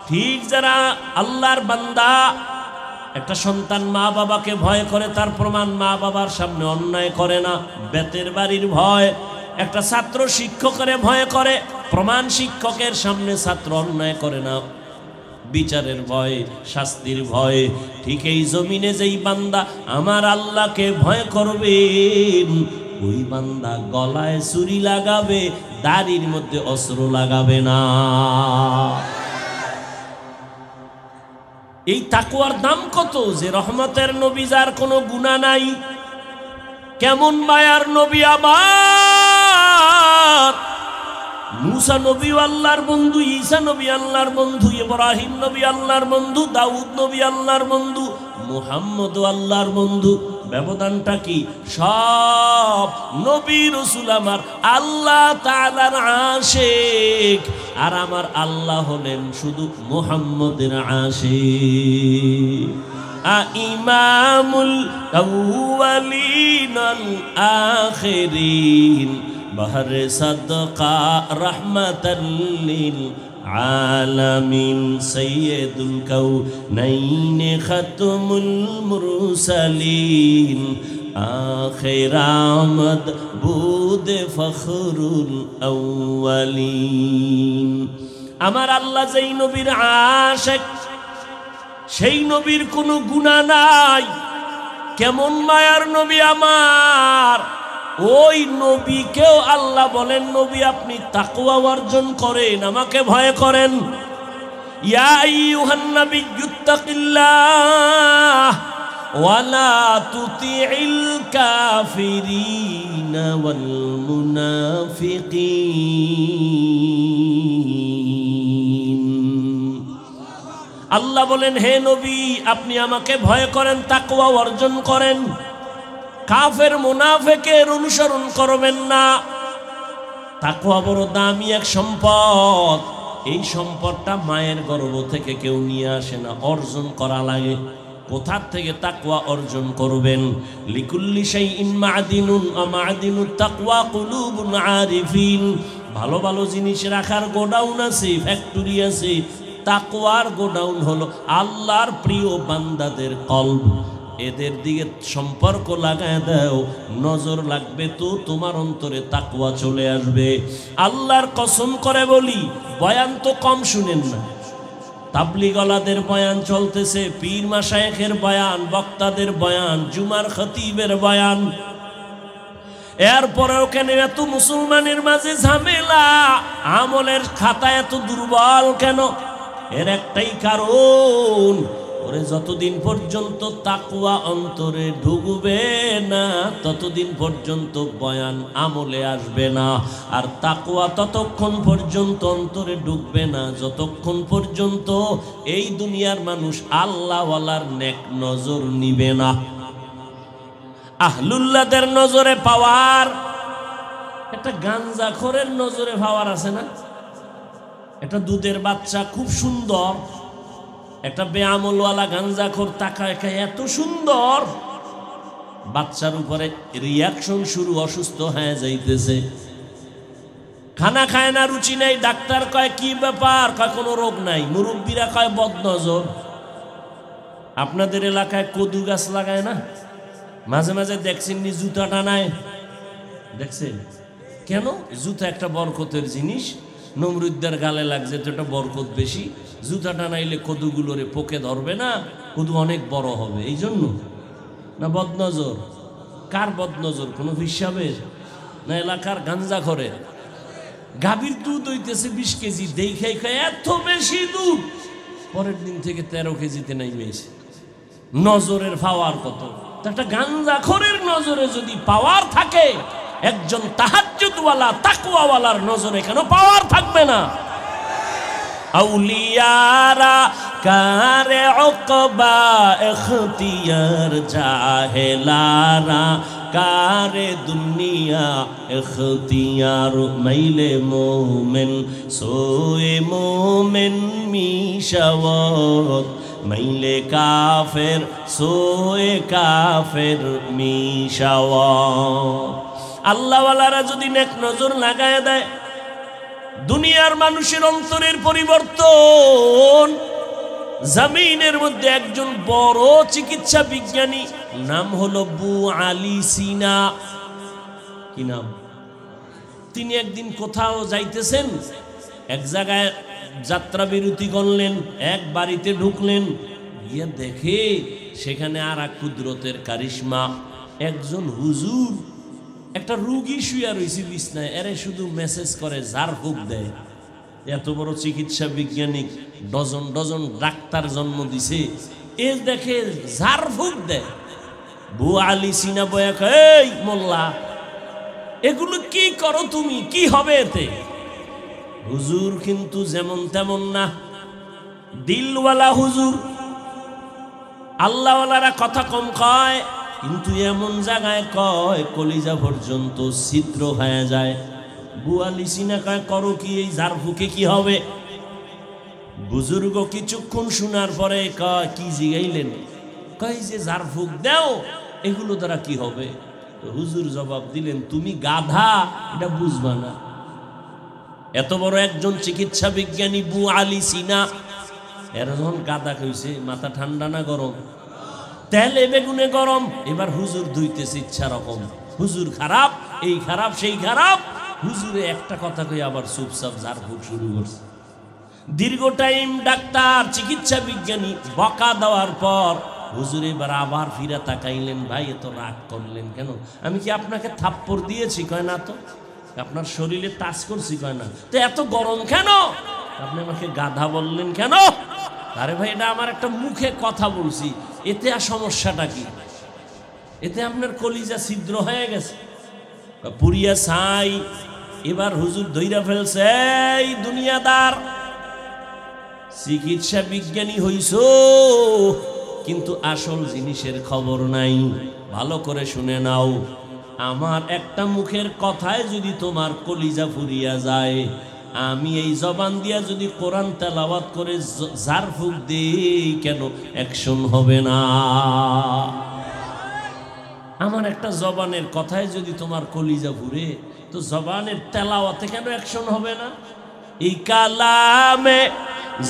ঠিক যারা আল্লাহর বান্দা, একটা সন্তান মা বাবাকে ভয় করে, তার প্রমাণ মা বাবার সামনে অন্যায় করে না, বেতের বাড়ির ভয়। একটা ছাত্র শিক্ষকের ভয় করে, প্রমাণ শিক্ষকের সামনে ছাত্র অন্যায় করে না, বিচারের ভয়, শাস্তির ভয়। ঠিক এই জমিনে যেই বান্দা আমার আল্লাহকে ভয় করবেন, ওই বান্দা গলায় ছুরি লাগাবে, দাড়ির মধ্যে অস্ত্র লাগাবে না। এই তাকওয়ার দাম কত? যে রহমতের নবী, যার কোনো গুনাহ নাই। কেমন মায়ার নবী আমার! মুসা নবী আল্লাহর বন্ধু, ঈসা নবী আল্লাহর বন্ধু, ইব্রাহিম নবী আল্লাহর বন্ধু, দাউদ নবী আল্লাহর বন্ধু, মুহাম্মদ আল্লাহর বন্ধু। ব্যবধানটা কি? সব নবী রাসূল আমার আল্লাহ তাআলার আশিক, আর আমার আল্লাহ হলেন শুধু মুহাম্মদের আশিক। ইমামুল আউয়ালিন আল আখিরিন, বাহরে সাদকা রাহমাতাল লিল আলামিন, সাইয়্যিদুল কাউনাইন খাতমুল মুরসালিন, আখিরামদ বুদ ফখরুল আউয়ালিন। আমার আল্লাহ যেই নবীর আশিক, সেই নবীর কোনো গুনাহ নাই। কেমন মায়ার নবী আমার! ওই নবীকেও আল্লাহ বলেন, নবী আপনি তাকওয়া অর্জন করেন, আমাকে ভয় করেন। ইয়া আইয়ুহান নাবিয়্যুত্তাকিল্লাহ ওয়া লা তুতিইল কাফিরিনা ওয়াল মুনাফিকিন। আল্লাহ বলেন, হে নবী আপনি আমাকে ভয় করেন, তাকওয়া অর্জন করেন, কাফের মুনাফিকের অনুসরণ করবেন না। তাকওয়া বড় দামি এক সম্পদ। এই সম্পদটা মায়ের গর্ভ থেকে কেউ নিয়ে আসে না, অর্জন করা লাগে। কোথা থেকে তাকওয়া অর্জন করবেন? লিকুল্লি শাইইন মা'দিনুন ওয়া মা'দিনুত তাকওয়া কুলুবুন আরিফিন। ভালো ভালো জিনিস রাখার গোডাউন আছে, ফ্যাক্টরি আছে। তাকওয়ার গোডাউন হলো আল্লাহর প্রিয় বান্দাদের কলব। এদের দিকে সম্পর্ক লাগায় দাও, নজর লাগবে তো তোমার অন্তরে তাকওয়া চলে আসবে। আল্লাহর কসম করে বলি, বয়ান তো কম শুনেন না। তাবলীগওয়ালাদের বয়ান চলতেছে, পীর মাশায়েখের বয়ান, বক্তাদের বয়ান, জুমার খতিবের বয়ান। এরপরেও কেন এত মুসলমানের মাঝে ঝামেলা? আমলের খাতা এত দুর্বল কেন? এর একটাই কারণ, ওরে যতদিন পর্যন্ত তাকওয়া অন্তরে ঢুকবে না ততদিন পর্যন্ত বয়ান আমলে আসবে না। আর তাকওয়া ততক্ষণ পর্যন্ত অন্তরে ঢুকবে না যতক্ষণ পর্যন্ত এই দুনিয়ার মানুষ আল্লাহওয়ালার নেক নজর নিবে না। আহলুল্লাহদের নজরে পাওয়ার, একটা গাঞ্জাখোরের নজরে পাওয়ার আছে না? একটা দুধের বাচ্চা খুব সুন্দর, একটা বেআমলওয়ালা গাঞ্জাখোর তাকায় খায় এত সুন্দর, বাচ্চার উপরে রিয়াকশন শুরু, অসুস্থ হয়ে যাইতেছে, খানা খায় না, রুচি নেই। ডাক্তার কয় কি ব্যাপার? কয় কোনো রোগ নাই। মুরব্বীরা কয় বদনজর। আপনাদের এলাকায় কদু গাছ লাগায় না? মাঝে মাঝে দেখছেন নি জুতা টানায়? দেখছেন কেন? জুতা একটা বরকতের জিনিস, নমরুদ্দের গালে লাগছে তো একটা বরকত বেশি, জুতা টানাইলে কদুগুলোরে পোকে ধরবে না, কদু অনেক বড় হবে, এই জন্য। না বদনজর? কার বদনজর? কোনো হিসাবের না এলাকার গাঞ্জা ঘরে? গাভীর দুধ হইতেছে 20 কেজি, দেখাই খায় এত বেশি দুধ, পরের দিন থেকে 13 কেজিতে নেমেছে। নজরের পাওয়ার কত! একটা গাঞ্জাখোরের নজরে যদি পাওয়ার থাকে, একজন তাহাজ্জুদওয়ালা তাকওয়াওয়ালার নজরে কেন পাওয়ার থাকবে না? আউলিয়ারা কারে উকবা ইখতিয়ার, জাহেলারা কারে দুনিয়া ইখতিয়ার। মাইলে মোমেন সোয়ে মোমেন মিশাওয়াত, মাইলে কাফের সোয়ে কাফের মিশাওয়াত। আল্লাহওয়ালারা যদি নেক নজর লাগায় দেয়, দুনিয়ার মানুষের অন্তরের পরিবর্তন। জমিনের মধ্যে একজন বড় চিকিৎসা বিজ্ঞানী, নাম হলো আবু আলী সিনা। কি নাম? তিনি একদিন কোথাও যাইতেছেন, এক জায়গায় যাত্রা বিরতি করলেন, এক বাড়িতে ঢুকলেন, গিয়ে দেখে সেখানে আর এক কুদরতের কারিশমা, একজন হুজুর একটা রুগী শুয়ে রয়েছে বিছনায়, এরে শুধু মেসেজ করে, জার ফুক দেয়। এত বড় চিকিৎসা বিজ্ঞানিক, ডজন ডজন ডাক্তার জন্ম দিছে, এ দেখে জার ফুক দেয়। আবু আলী সিনা বয়া কয়, এই মোল্লা, এগুলো কি করো তুমি? কি হবে এতে? হুজুর কিন্তু যেমন তেমন না, দিলওয়ালা হুজুর। আল্লাহওয়ালারা কথা কম কয়, কিন্তু এমন জায়গায় কয় কলিজা পর্যন্ত ছিদ্র হয়ে যায়। আবু আলী সিনা কয়, করো কি? এই ঝাড়ফুকে কি হবে? বুজুর্গ কিছুক্ষণ শোনার পরে কয়, কি জিগাইলেন? কয় যে ঝাড়ফুক দাও, এগুলো দ্বারা কি হবে? হুজুর জবাব দিলেন, তুমি গাধা, এটা বুঝবা না। এত বড় একজন চিকিৎসা বিজ্ঞানী আবু আলী সিনা, এর যখন গাধা কইছে, মাথা ঠান্ডা না গরম? তেলে বেগুনে গরম। এবার হুজুর ধুইতেছে ইচ্ছা রকম, হুজুর খারাপ, এই খারাপ সেই খারাপ। হুজুরে একটা কথা কই আবার চুপচাপ ঝাড়ফুঁক শুরু করছে। দীর্ঘ টাইম ডাক্তার চিকিৎসা বিজ্ঞানী বকা দেওয়ার পর হুজুর এবার আবার ফিরে তাকাইলেন, ভাই এত রাগ করলেন কেন? আমি কি আপনাকে থাপ্পড় দিয়েছি? কয় না তো। আপনার শরীরে টাচ করছি? কয় না তো। এত গরম কেন? আপনি আমাকে গাধা বললেন কেন? আরে ভাই, এটা আমার একটা মুখে কথা বলছি, এতে আর সমস্যাটা কি? এতে আপনার কলিজা ছিদ্র হয়ে গেছে, পুরিয়া ছাই। এবার হুজুর ধইরা ফেলছে, এই দুনিয়াদার, চিকিৎসা বিজ্ঞানী হইছো কিন্তু আসল জিনিসের খবর নাই। ভালো করে শুনে নাও, আমার একটা মুখের কথায় যদি তোমার কলিজা ফুরিয়া যায়, আমি এই জবান দিয়া যদি কোরআন তেলাওয়াত করে ঝাড়ফুঁক দেই, কেন অ্যাকশন হবে না? আমার একটা জবানের কথায় যদি তোমার কলিজা ঘুরে, তো জবানের তেলাওয়াতে কেন অ্যাকশন হবে না? এই কালামে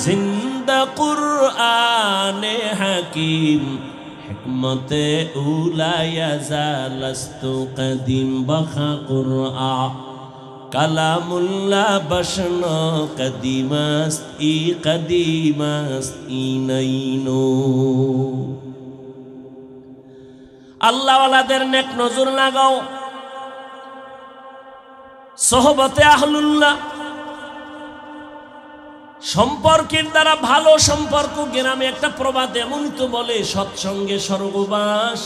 জিন্দা কুরআনে হাকিম, হিকমতে উলায়া জালাস্তু কদিম বখা কুরআন, কালামুল্লাহ বসন কদিমাস্ত ই কদিমাস্ত ইনাইনো। আল্লাহওয়ালাদের নেক নজর লাগাও, সোহবতে আহলুল্লাহ, সম্পর্কের দ্বারা ভালো সম্পর্ক। গ্রামে একটা প্রবাদ এমনই তো বলে, সৎসঙ্গে স্বর্গবাস,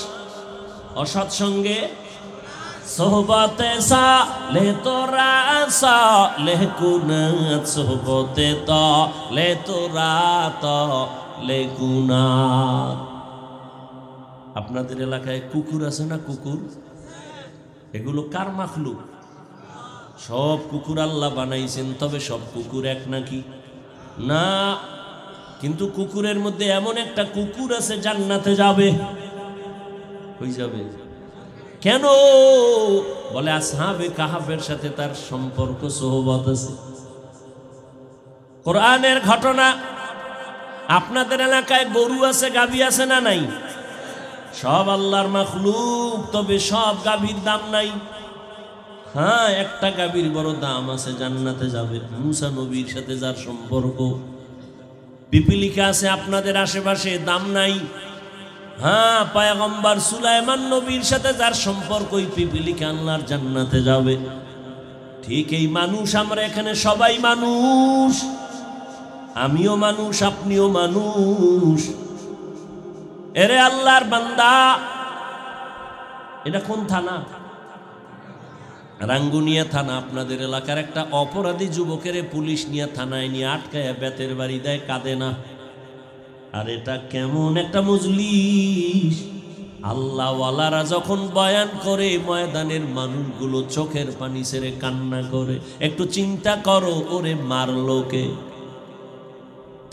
অসৎসঙ্গে সোহবতে সালে তোরা সালে গুনাত, সোহবতে তলে তোরা তলে গুনাত। আপনাদের এলাকায় কুকুর আছে না? কুকুর, এগুলো কার মাখলুক? সব কুকুর আল্লাহ বানাইছেন, তবে সব কুকুর এক নাকি? না, কিন্তু কুকুরের মধ্যে এমন একটা কুকুর আছে জান্নাতে যাবে, কই যাবে? কেন? বলে আসহাবে কাহাফের সাথে তার সম্পর্ক সোহবত আছে। কোরআনের ঘটনা। আপনাদের এলাকায় গরু আছে, গাভী আছে না নাই? সব আল্লাহর মাখলুক, তবে সব গাভীর দাম নাই। হ্যাঁ, একটা গাভীর বড় দাম আছে, জান্নাতে যাবে। মুসা নবীর সাথে যার সম্পর্ক, পিপিলিকা আছে আপনাদের আশেপাশে, দাম নাই। হ্যাঁ, পয়গম্বর সুলাইমান নবীর সাথে যার সম্পর্ক, ওই পিপিলিকা আল্লাহর জান্নাতে যাবে। ঠিক এই মানুষ, আমরা এখানে সবাই মানুষ, আমিও মানুষ, আপনিও মানুষ। এরে আল্লাহর বান্দা, এটা কোন থানা? রাঙ্গুনিয়া থানা। আপনাদের এলাকার একটা অপরাধী যুবকের পুলিশ নিয়ে থানায় নিয়ে আটকায় বেতের বাড়ি দেয়, কাঁদে না। আর এটা কেমন একটা মজলিস! আল্লাহওয়ালারা যখন বয়ান করে, ময়দানের মানুষগুলো চোখের পানি ছেড়ে কান্না করে। একটু চিন্তা করো, ওরে মারলো কে?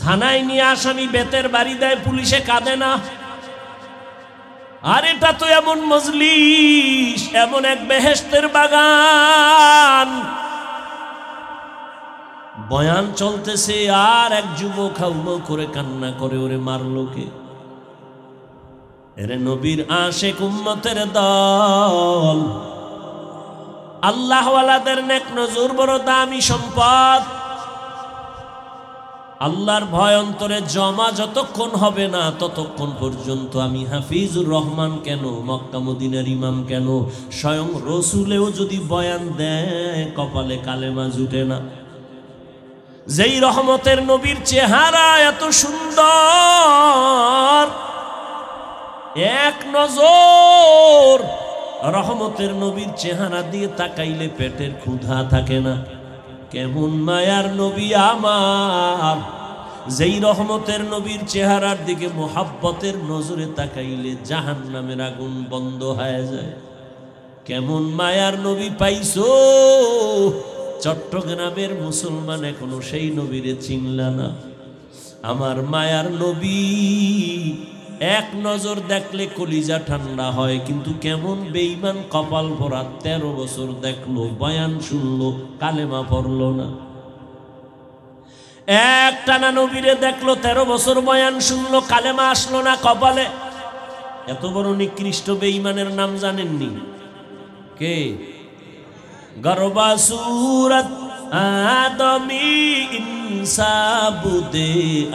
থানায় নিয়ে আসামি বেতের বাড়ি দেয়, পুলিশে কাঁদে না। আর এটা তো এমন মজলিস, এমন এক বেহেশতের বাগান, বয়ান চলতেছে আর এক যুবক হাউমাউ করে কান্না করে, ওরে মারলো কে? এরে নবীর আশিক উম্মতের দল, আল্লাহওয়ালাদের নেক নজর বড় দামি সম্পদ। আল্লাহর ভয় অন্তরে জমা যতক্ষণ হবে না, ততক্ষণ পর্যন্ত আমি হাফিজুর রহমান কেন, মক্কা মদিনার ইমাম কেন, স্বয়ং রসুলেও যদি বয়ান দেয়, কপালে কালেমা জুটে না। যেই রহমতের নবীর চেহারা এত সুন্দর, এক নজর রহমতের নবীর চেহারা দিয়ে তাকাইলে পেটের ক্ষুধা থাকে না। কেমন মায়ার নবী আমার! যেই রহমতের নবীর চেহারার দিকে মোহাব্বতের নজরে তাকাইলে জাহান্নামের আগুন বন্ধ হয়ে যায়। কেমন মায়ার নবী পাইছো! চট্টগ্রামের মুসলমান এখনো সেই নবীরে চিনলা না। আমার মায়ার নবী এক নজর দেখলে কলিজা ঠান্ডা হয়, কিন্তু কেমন বেঈমান কপাল ভরা, 13 বছর দেখলো, বয়ান শুনলো, কালেমা পড়লো না। এক টানা নবীরে দেখলো, 13 বছর বয়ান শুনলো, কালেমা আসলো না কপালে। এত বড় নিকৃষ্ট বেঈমানের নাম জানেননি? কে? গরবা সুরত আদমি ইনসাবুদে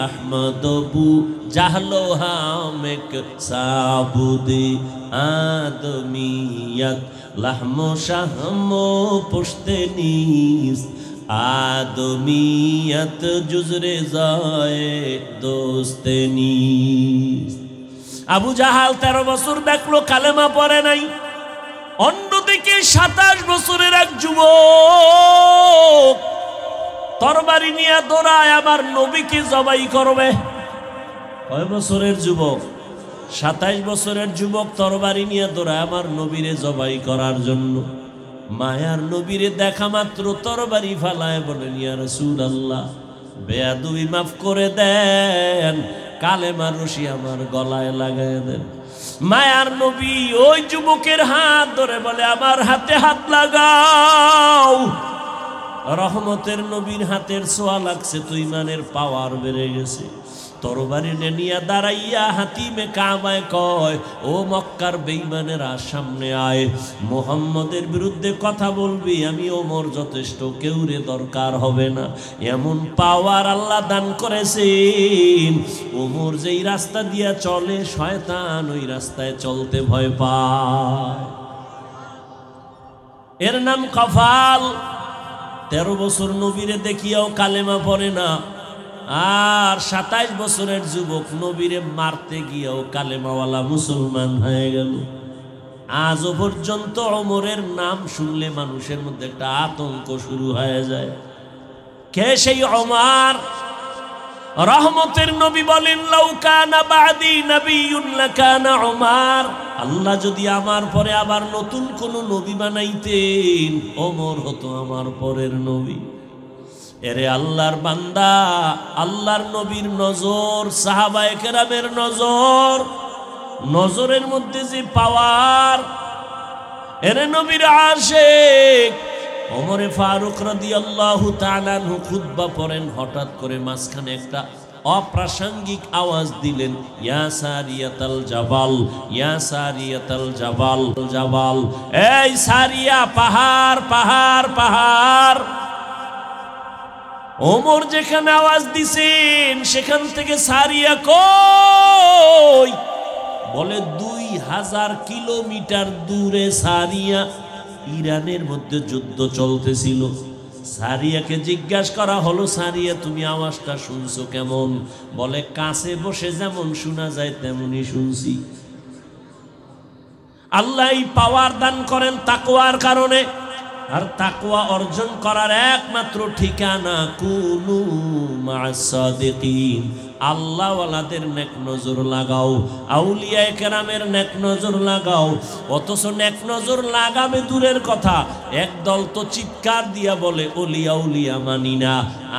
আহমদবু জাহলো হামেক সাবুদে আদমিয়ত লাহমো শাহমো পুশতে নিস আদমিয়ত জুজরে যায় দোস্তে নিস। আবু জাহাল 13 বছর দেখলো, কালেমা পড়ে নাই। অন্যদিকে 27 বছরের এক যুবক তরবারি নিয়ে দৌড়ায় আমার নবীকে জবাই করবে। কয় বছরের যুবক? 27 বছরের যুবক তরবারি নিয়ে দৌড়ায় আমার নবীরে জবাই করার জন্য। মায়ার নবীরে দেখা মাত্র তরবারি ফালায়, বলেন ইয়া রাসূলুল্লাহ, বেয়াদবি মাফ করে দেন, কালেমার রশি আমার গলায় লাগায় দেন। মায়ার নবী ওই যুবকের হাত ধরে বলে, আমার হাতে হাত লাগাও। রহমতের নবীর হাতের ছোঁয়া লাগছে তো ইমানের পাওয়ার বেড়ে গেছে। তরবারি নিয়ে দাঁড়াইয়া হাতিমে কাবায় কয়, ও মক্কার বেঈমানেরা সামনে আয়, মুহাম্মদের বিরুদ্ধে কথা বলবি, আমি ওমর যথেষ্ট, কেউ রে দরকার হবে না। এমন পাওয়ার আল্লাহ দান করেছেন, ওমর যেই রাস্তা দিয়া চলে, শয়তান ওই রাস্তায় চলতে ভয় পায়। এর নাম কফাল। 13 বছর নবীরে দেখিয়াও কালেমা পড়ে না, আর 27 বছরের যুবক নবীরে মারতে গিয়েও কালেমাওয়ালা মুসলমান হয়ে গেল। আজও পর্যন্ত ওমরের নাম শুনলে মানুষের মধ্যে একটা আতঙ্ক শুরু হয়ে যায়। কে সেই ওমর? রহমতের নবী বলেন, লাউ কানা বাদি নবিয়্যুন লাকানা ওমর। আল্লাহ যদি আমার পরে আবার নতুন কোন নবী বানাইতেন, ওমর হতো আমার পরের নবী। এরে আল্লাহর বান্দা, আল্লাহর নবীর নজর, সাহাবায়ে কেরামের নজর, নজরের মধ্যে যে পাওয়ার। এরে নবীর আশিক ওমরে ফারুক রাদিয়াল্লাহু তাআলা আনহু খুতবা পড়েন, হঠাৎ করে মাঝখানে একটা অপ্রাসঙ্গিক আওয়াজ দিলেন, ইয়া সারিয়াতাল জাবাল, ইয়া সারিয়াতাল জাবাল, জাবাল, এই সারিয়া, পাহাড় পাহাড় পাহাড়। ওমর যেখানে আওয়াজ দিছেন সেখান থেকে সারিয়া কই? বলে 2000 কিলোমিটার দূরে সারিয়া। ইরানের মধ্যে যুদ্ধ চলতেছিল। সারিয়াকে জিজ্ঞাসা করা হলো, সারিয়া তুমি আওয়াজটা শুনছো কেমন? বলে কাছে বসে যেমন শোনা যায় তেমনই শুনছি। আল্লাহ পাওয়ার দান করেন তাকওয়ার কারণে। আর তাকওয়া অর্জন করার একমাত্র ঠিকানা কুনু মা'আস সাদিকিন। আল্লাহওয়ালাদের নেক নজর লাগাও, আউলিয়ায়ে কেরামের নেক নজর লাগাও। অথচ নেক নজর লাগাবে দূরের কথা, একদল তো চিৎকার দিয়া বলে ওলিয়া উলিয়া মানি না।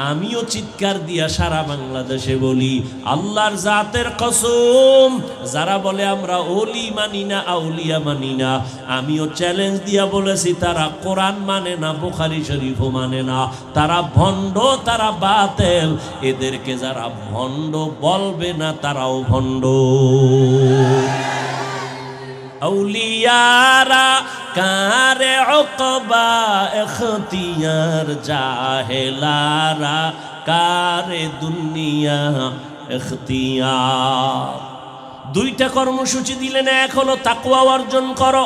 আমিও চিৎকার দিয়া সারা বাংলাদেশে বলি, আল্লাহর জাতের কসম, যারা বলে আমরা ওলি মানি না, আউলিয়া মানি না, আমিও চ্যালেঞ্জ দিয়া বলেছি তারা কোরআন মানে না, বুখারী শরীফও মানে না, তারা ভণ্ড, তারা বাতেল। এদেরকে যারা ভণ্ড বলবে না তারাও ভণ্ড। আউলিয়ারা কারে উকবা ইখতিয়ার, জাহেলারা কারে দুনিয়া ইখতিয়ার। দুইটা কর্মসূচি দিলেন, এক হলো তাকওয়া অর্জন করো,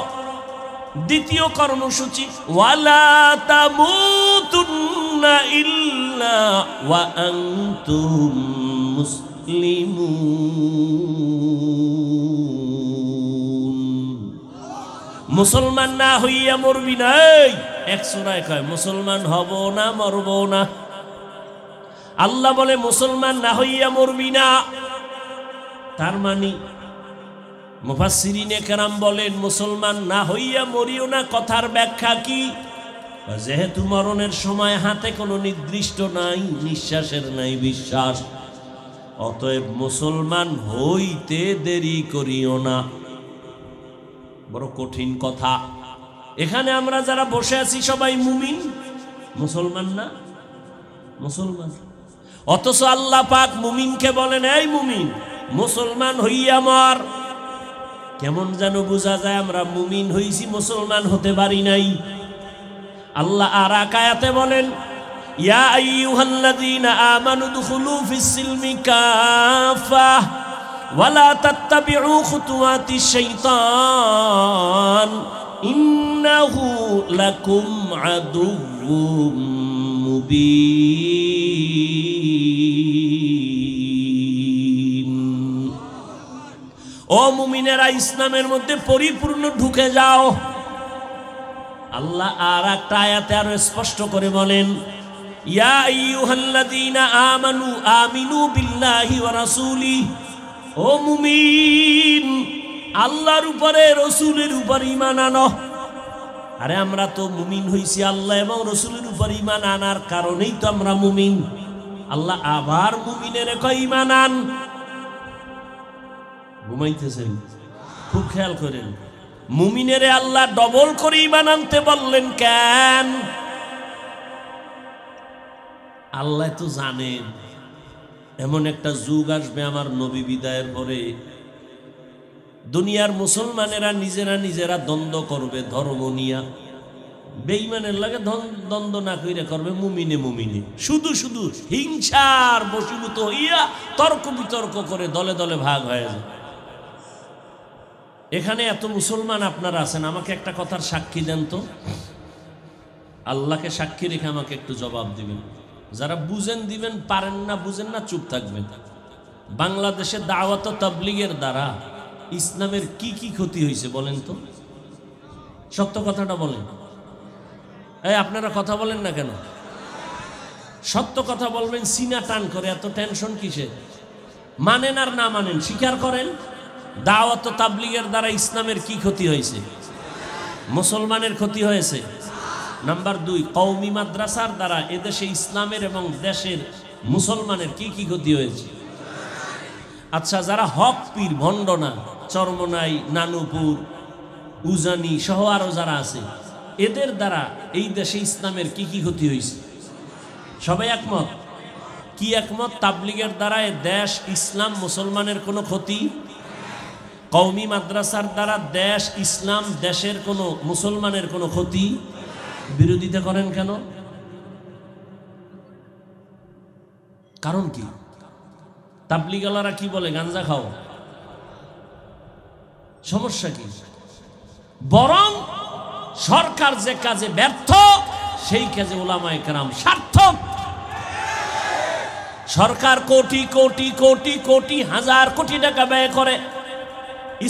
দ্বিতীয় কর্মসূচি ওয়ালা তামুতুন্না ইল্লা ওয়া আনতুম মুসলিমুন। মুসলমান না হইয়া মরবি না। এক সূরায় কয় মুসলমান হব না, মরব না। আল্লাহ বলে মুসলমান না হইয়া মরবি না। তার মানে মুফাসসিরিনে কেরাম বলেন মুসলমান না হইয়া মরিও না কথার ব্যাখ্যা কি? যেহেতু মরণের সময় হাতে কোনো নির্দিষ্ট নাই, নিঃশ্বাসের নাই বিশ্বাস, অতএব মুসলমান হইতে দেরি করিও না। বড় কঠিন কথা। এখানে আমরা যারা বসে আছি সবাই মুমিন, মুসলমান না? মুসলমান। অথচ আল্লাহ পাক মুমিনকে বলেন, এই মুমিন মুসলমান হইয়া মর। কেমন যেন বোঝা যায় আমরা মুমিন হইছি, মুসলমান হতে পারি নাই। আল্লাহ আর এক আয়াতে বলেন, ইয়া আইয়ুহাল্লাযীনা আমানু দুখুলু ফিস-সিলমি কাফা ওয়ালা তাত্তাবিউ খুতুওয়াতিশ শাইতান ইন্নাহু লাকুম আদুউম মুবিন। ও মুমিনেরা, ইসলামের মধ্যে পরিপূর্ণ ঢুকে যাও। আল্লাহ আর একটা আয়াতে আরো স্পষ্ট করে বলেন, ইয়া আইয়ুহাল্লাযীনা আমানু আমিনু বিল্লাহি ওয়া রাসূলি। ও মুমিন, আল্লাহর উপরে রাসূলের উপর ঈমান আনো। আরে আমরা তো মুমিন হইছি আল্লাহ এবং রাসূলের উপর ঈমান আনার কারণেই তো আমরা মুমিন। আল্লাহ আবার মুমিনের কয় ঈমান আন। ঘুমাইতেছেন? খুব খেয়াল করেন, মুমিনেরে আল্লাহ ডবল করে ঈমান আনতে বললেন কেন? আল্লাহ তো জানেন এমন একটা যুগ আসবে আমার নবী বিদায়ের পরে, দুনিয়ার মুসলমানেরা নিজেরা নিজেরা দ্বন্দ্ব করবে ধর্ম নিয়া। বেঈমানের লাগে দ্বন্দ্ব না কইরা করবে মুমিনে মুমিনে, শুধু শুধু হিংসার বশীভূত হইয়া তর্ক বিতর্ক করে দলে দলে ভাগ হয়ে যায়। এখানে এত মুসলমান আপনারা আছেন, আমাকে একটা কথার সাক্ষী দেন তো। আল্লাহকে সাক্ষী রেখে আমাকে একটু জবাব দিবেন। যারা বুঝেন দিবেন, পারেন না বুঝেন না চুপ থাকবেন। বাংলাদেশে দাওয়াত ও তাবলীগের দ্বারা ইসলামের কি কি ক্ষতি হয়েছে বলেন তো? সত্য কথাটা বলেন। এই আপনারা কথা বলেন না কেন? সত্য কথা বলবেন, সিনা টান করে এত টেনশন কিসে? মানেন আর না মানেন স্বীকার করেন। দাওয়াত ও তাবলীগের দ্বারা ইসলামের কি ক্ষতি হয়েছে? মুসলমানের ক্ষতি হয়েছে। নাম্বার 2, কওমি মাদ্রাসার দ্বারা এদেশে ইসলামের এবং দেশের মুসলমানের কি কি ক্ষতি হয়েছে? আচ্ছা, যারা হক পীর ভণ্ডনা, চরমনাই, নানুপুর, উজানি সহ আরো যারা আছে, এদের দ্বারা এই দেশে ইসলামের কি কি ক্ষতি হয়েছে? সবাই একমত? কি একমত? তাবলিগের দ্বারা এ দেশ, ইসলাম, মুসলমানের কোনো ক্ষতি? কওমি মাদ্রাসার দ্বারা দেশ, ইসলাম, দেশের কোনো মুসলমানের কোনো ক্ষতি? বিরোধিতা করেন কেন? কারণ কি? তাবলিগালারা কি বলে? গাঞ্জা খাও। সমস্যা কি? বরং সরকার যে কাজে ব্যর্থ, সেই কাজে উলামায়ে কেরাম সার্থক। সরকার কোটি কোটি কোটি কোটি হাজার কোটি টাকা ব্যয় করে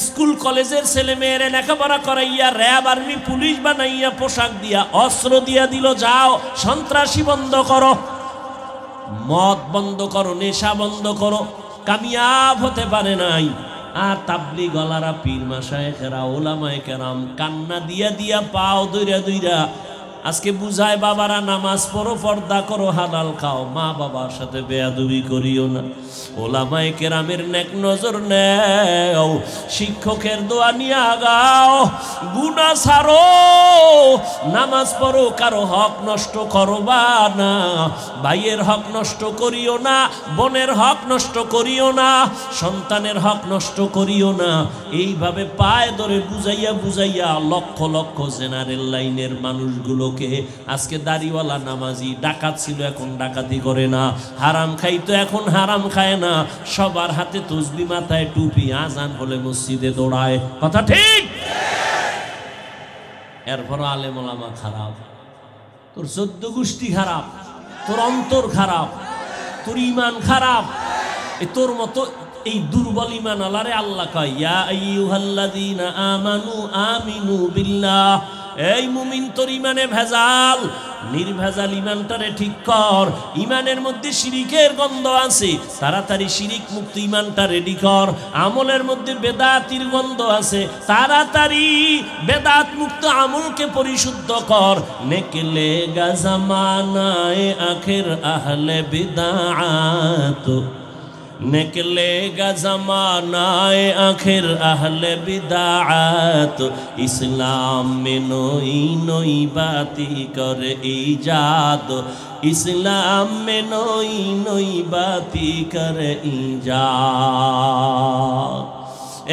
স্কুল কলেজের ছেলে মেয়েরা লেখাপড়া করাইয়া র্যাব, আর্মি, পুলিশ বানাইয়া, পোশাক দিয়া, অস্ত্র দিয়া দিল, যাও সন্ত্রাসী বন্ধ করো, মদ বন্ধ করো, নেশা বন্ধ করো, কামিয়াব হতে পারে নাই। আর তাবলিগলারা, পীর মাশায়েখেরা, উলামায়ে কেরাম কান্না দিয়া দিয়া পাও দইরা দইরা আজকে বুঝায়, বাবারা নামাজ পড়ো, পর্দা করো, হালাল খাও, মা বাবার সাথে বেয়াদবি করিও না, উলামায়ে কেরামের নেক নজর নেও, শিক্ষকের দোয়া নিয়ে আগাও, গুনাহ ছাড়ো, নামাজ পড়ো, কারো হক নষ্ট করবা না, ভাইয়ের হক নষ্ট করিও না, বোনের হক নষ্ট করিও না, সন্তানের হক নষ্ট করিও না। এইভাবে পায়ে ধরে বুঝাইয়া বুঝাইয়া লক্ষ লক্ষ জেনারেল লাইনের মানুষগুলো আজকে দাড়িওয়ালা নামাজি, ডাকাত ছিল এখন ডাকাতি করে না, হারাম খাইতো এখন হারাম খায় না, সবার হাতে তসবি, মাথায় টুপি, আজান হলে মসজিদে দৌড়ায়। কথা ঠিক? এরপর আলেম ওলামা খারাপ, তোর 14 গোষ্ঠী খারাপ, তোর অন্তর খারাপ, তোর ইমান খারাপ। তোর মতো এই দুর্বল ইমান আল্লাহরে আল্লাহ কয়, ইয়া আইয়ুহাল্লাযীনা আমানু আমিনু বিল্লাহ, এই মুমিন তোর ইমানে ভেজাল, নির্ভেজাল ইমানটারে ঠিক কর। ইমানের মধ্যে শিরিকের গন্ধ আছে, তাড়াতাড়ি শিরিক মুক্ত ইমানটা রেডি কর। আমলের মধ্যে বেদাতির গন্ধ আছে, তাড়াতাড়ি বেদাত মুক্ত আমলকে পরিশুদ্ধ কর। নেকলে গা জামানায়ে আখির আহলে বিদআত, निकलेगा ज़मानाए आखिर अहले बिदाअत, इस्लाम में नई नई बाती कर ईजाद, इस्लाम में नई नई बाती कर ईजाद।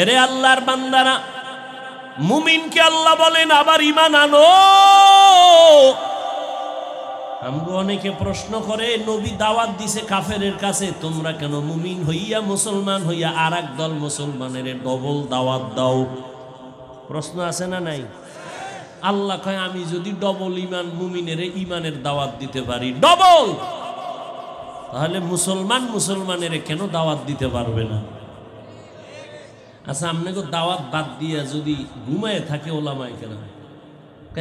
एरे अल्लाहर बान्दारा, मुमिन के अल्लाह बोलेन आबार ईमान आनो। আমগো অনেকে প্রশ্ন করে, নবী দাওয়াত দিছে কাফেরের কাছে, তোমরা কেন মুমিন হইয়া, মুসলমান হইয়া আরেক দল মুসলমানের ডবল দাওয়াত দাও? প্রশ্ন আছে না নাই? আল্লাহ কয়, আমি যদি ডবল ইমান মুমিনের ইমানের দাওয়াত দিতে পারি ডবল, তাহলে মুসলমান মুসলমানের কেন দাওয়াত দিতে পারবে না? আচ্ছা, আপনাকে দাওয়াত বাদ দিয়া যদি ঘুমায় থাকে ওলামায়ে কেরাম,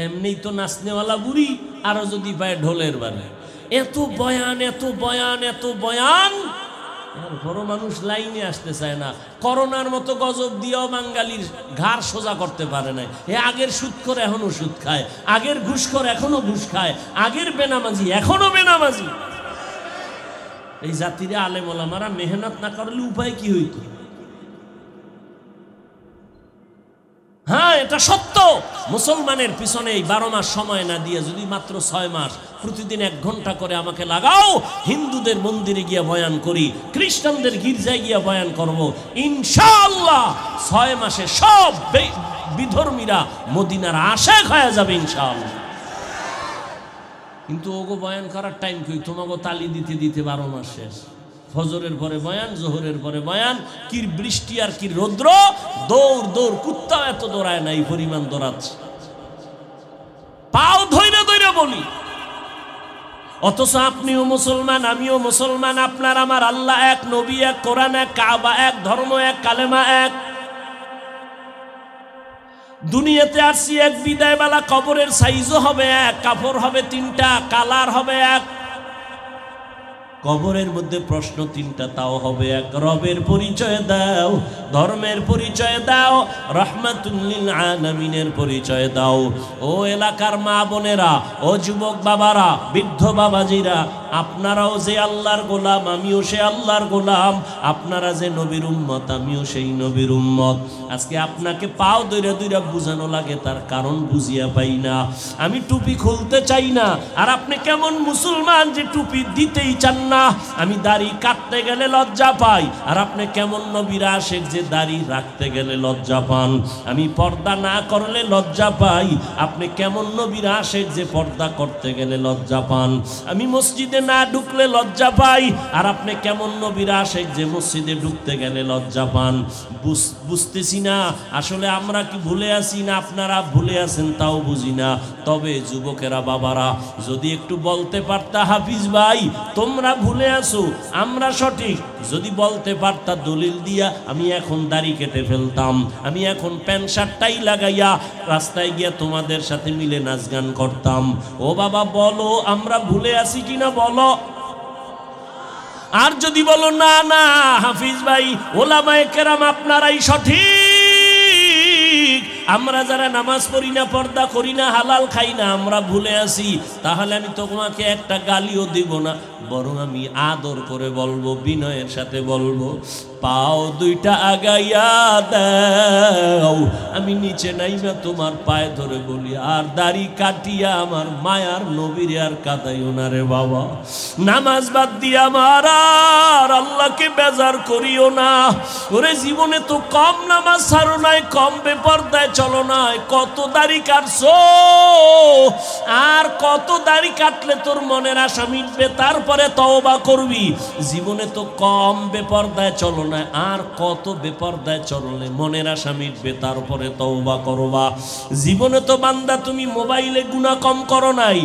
এমনি তো নাচনেওয়ালা বুড়ি, আরো যদি পায় ঢোলের বারে, এত বয়ান এত বয়ান এত বয়ান, বড় মানুষ লাইনে আসতে চায় না। করোনার মতো গজব দিয়েও বাঙালির ঘাড় সোজা করতে পারে না। এ আগের সুদ করে এখনো সুদ খায়, আগের ঘুষ করে এখনো ঘুষ খায়, আগের বেনামাজি এখনো বেনামাজি। এই জাতিরে আলেম ওলামারা মেহনত না করলে উপায় কি হইতো? হ্যাঁ, এটা সত্য। মুসলমানের পিছনে এই 12 মাস সময় না দিয়ে যদি মাত্র 6 মাস প্রতিদিন 1 ঘন্টা করে আমাকে লাগাও, হিন্দুদের মন্দিরে গিয়ে বয়ান করি, খ্রিস্টানদের গির্জায় গিয়ে বয়ান করব, ইনশাআল্লাহ 6 মাসে সব বিধর্মীরা মদিনার আশিক হয়ে যাবে ইনশাআল্লাহ। কিন্তু ওগো বয়ান করার টাইম কই? তোমাকে তালি দিতে দিতে 12 মাস শেষ। ফজরের পরে বয়ান, জোহরের পরে বয়ান, কি বৃষ্টি আর কি রৌদ্র, দৌড় দৌড়, কুত্তা এত দৌড়ায় না, এই পরিমাণ দৌড়াচ্ছে, পাও ধইরে ধইরে বলি। অথচ আপনিও মুসলমান, আমিও মুসলমান, আপনার আমার আল্লাহ এক, নবী এক, কোরআন এক, কাবা এক, ধর্ম এক, কালেমা এক। দুনিয়াতে আসছি এক, বিদায় বেলা কবরের সাইজও হবে এক, কাপড় হবে 3টা, কালার হবে এক। কবরের মধ্যে প্রশ্ন তিনটা, তাও হবে এক। রবের পরিচয় দাও, ধর্মের পরিচয় দাও, রাহমাতুল লিল আলামিনের পরিচয় দাও। ও এলাকার মা বোনেরা, ও যুবক বাবারা, বৃদ্ধ বাবাজিরা, আপনারাও যে আল্লাহর গোলাম, আমিও সে আল্লাহর গোলাম। আপনারা যে নবীর উম্মত, আমিও সেই নবীর উম্মত। আজকে আপনাকে পাও দইরা দইরা বুঝানো লাগে, তার কারণ বুঝিয়া পাই না। আমি টুপি খুলতে চাই না, আর আপনি কেমন মুসলমান যে টুপি দিতেই চান না। আমি দাড়ি কাটতে গেলে লজ্জা পাই, আর আপনি কেমন নবীর আশিক যে দাড়ি রাখতে গেলে লজ্জা পান। আমি পর্দা না করলে লজ্জা পাই, আপনি কেমন নবীর আশিক যে পর্দা করতে গেলে লজ্জা পান। আমি মসজিদে না ঢুকলে লজ্জা পাই, আর আপনি কেমন নবীর আশিক যে মসজিদে ঢুকতে গেলে লজ্জা পান। বুঝতেছি না আসলে আমরা কি ভুলে আছি না আপনারা ভুলে আছেন তাও বুঝি না। তবে যুবকেরা, বাবারা, যদি একটু বলতে পারতা হাফিজ ভাই তোমরা ভুলে আছো, আমরা সঠিক, যদি বলতে পারতা দলিল দিয়া, আমি এখন দাড়ি কেটে ফেলতাম, আমি এখন প্যান্ট শার্টটাই লাগাইয়া রাস্তায় গিয়া তোমাদের সাথে মিলে নাচ গান করতাম। ও বাবা বলো আমরা ভুলে আছি কিনা বলো। আর যদি বলো না না হাফিজ ভাই, ওলামায়ে কেরাম আপনারাই সঠিক, আমরা যারা নামাজ পড়ি না, পর্দা করি না, হালাল খাই না, আমরা ভুলে আছি, তাহলে আমি তোমাকে একটা গালিও দিব না, বরং আমি আদর করে বলবো, বিনয়ের সাথে বলবো, পাও দুইটা আগাইয়া দাও। আমি নিচে নাইমা তোমার পায়ে ধরে বলি, আর দাড়ি কাটিয়া আমার মায়ার নবীর আর কাটাইও না রে বাবা। নামাজ বাদ দিয়া আমার আর আল্লাহকে বেজার করিও না। ওরে জীবনে তো কম নামাজ ছাড়ো নাই, কম বেপরদায় চলো নাই, কত দাড়ি কাটছো, আর কত দাড়ি কাটলে তোর মনের আশা মিটবে, তারপরে তওবা করবি। জীবনে তো কম বেপরদায় চলো না, আর কত বেপরদায় চললে মনের আশা মিটবে, তারপরে তওবা করবা। জীবনে তো বান্দা তুমি মোবাইলে গুনাহ কম করো নাই,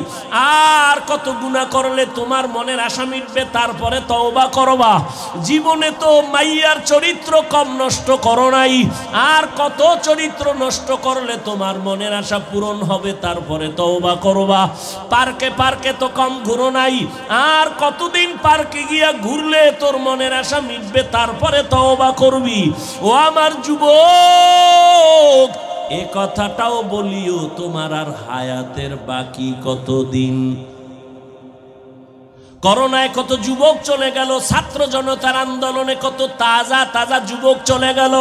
আর কত গুনাহ করলে তোমার মনের আশা মিটবে, তারপরে তওবা করবা। জীবনে তো মাইয়ার চরিত্র কম নষ্ট করো নাই, আর কত চরিত্র নষ্ট করলে তোমার মনের আশা পূরণ হবে, তারপরে তওবা করবা। পার্কে পার্কে তো কম ঘুরো নাই, আর কতদিন পার্কে গিয়া ঘুরলে তোর মনের আশা মিটবে, তারপরে তওবা করবি। ও আমার যুবক, এ কথাটাও বলিও, তোমার আর হায়াতের বাকি কতদিন। করোনায় কত যুবক চলে গেল, ছাত্র জনতার আন্দোলনে কত তাজা তাজা যুবক চলে গেল।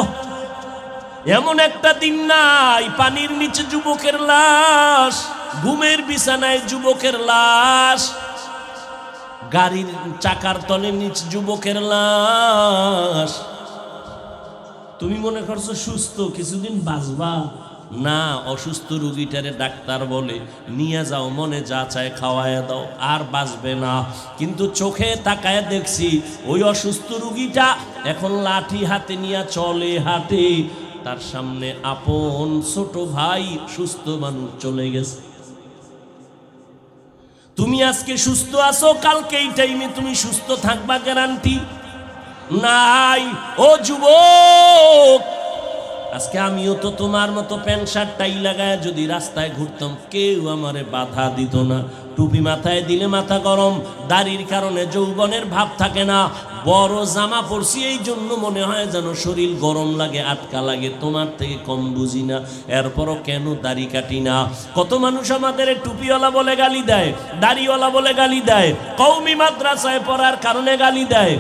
এমন একটা দিন নাই পানির নিচে যুবকের লাশ, ঘুমের বিছানায় যুবকের লাশ, গাড়ির চাকার তলে নিচে যুবকের লাশ। তুমি মনে করছো সুস্থ, কিছুদিন বাঁচবা না। অসুস্থ রোগীটারে ডাক্তার বলে নিয়ে যাও, মনে যা চায় খাওয়ায় দাও, আর বাঁচবে না। কিন্তু চোখে তাকায় দেখছি ওই অসুস্থ রোগীটা এখন লাঠি হাতে নিয়ে চলে, হাঁটে, তার সামনে আপন ছোট ভাই সুস্থ মানুষ চলে গেছে। তুমি আজকে সুস্থ আছো, কালকে এই টাইমে তুমি সুস্থ থাকবা গ্যারান্টি নাই। ও যুবক, আজকে আমিও তো তোমার মতো প্যান্ট শার্ট টাই লাগায় যদি রাস্তায় ঘুরতাম, কেউ আমারে বাধা দিত না। টুপি মাথায় দিলে মাথা গরম, দাড়ির কারণে যৌবনের ভাব থাকে না। বড় জামা পরছি এই জন্য মনে হয় যেন শরীর গরম লাগে, আটকা লাগে। তোমার থেকে কম বুঝি না, এরপরও কেন দাড়ি কাটি না। কত মানুষ আমাদের টুপিওয়ালা বলে গালি দেয়, দাড়িওয়ালা বলে গালি দেয়, কওমি মাদ্রাসায় পড়ার কারণে গালি দেয়।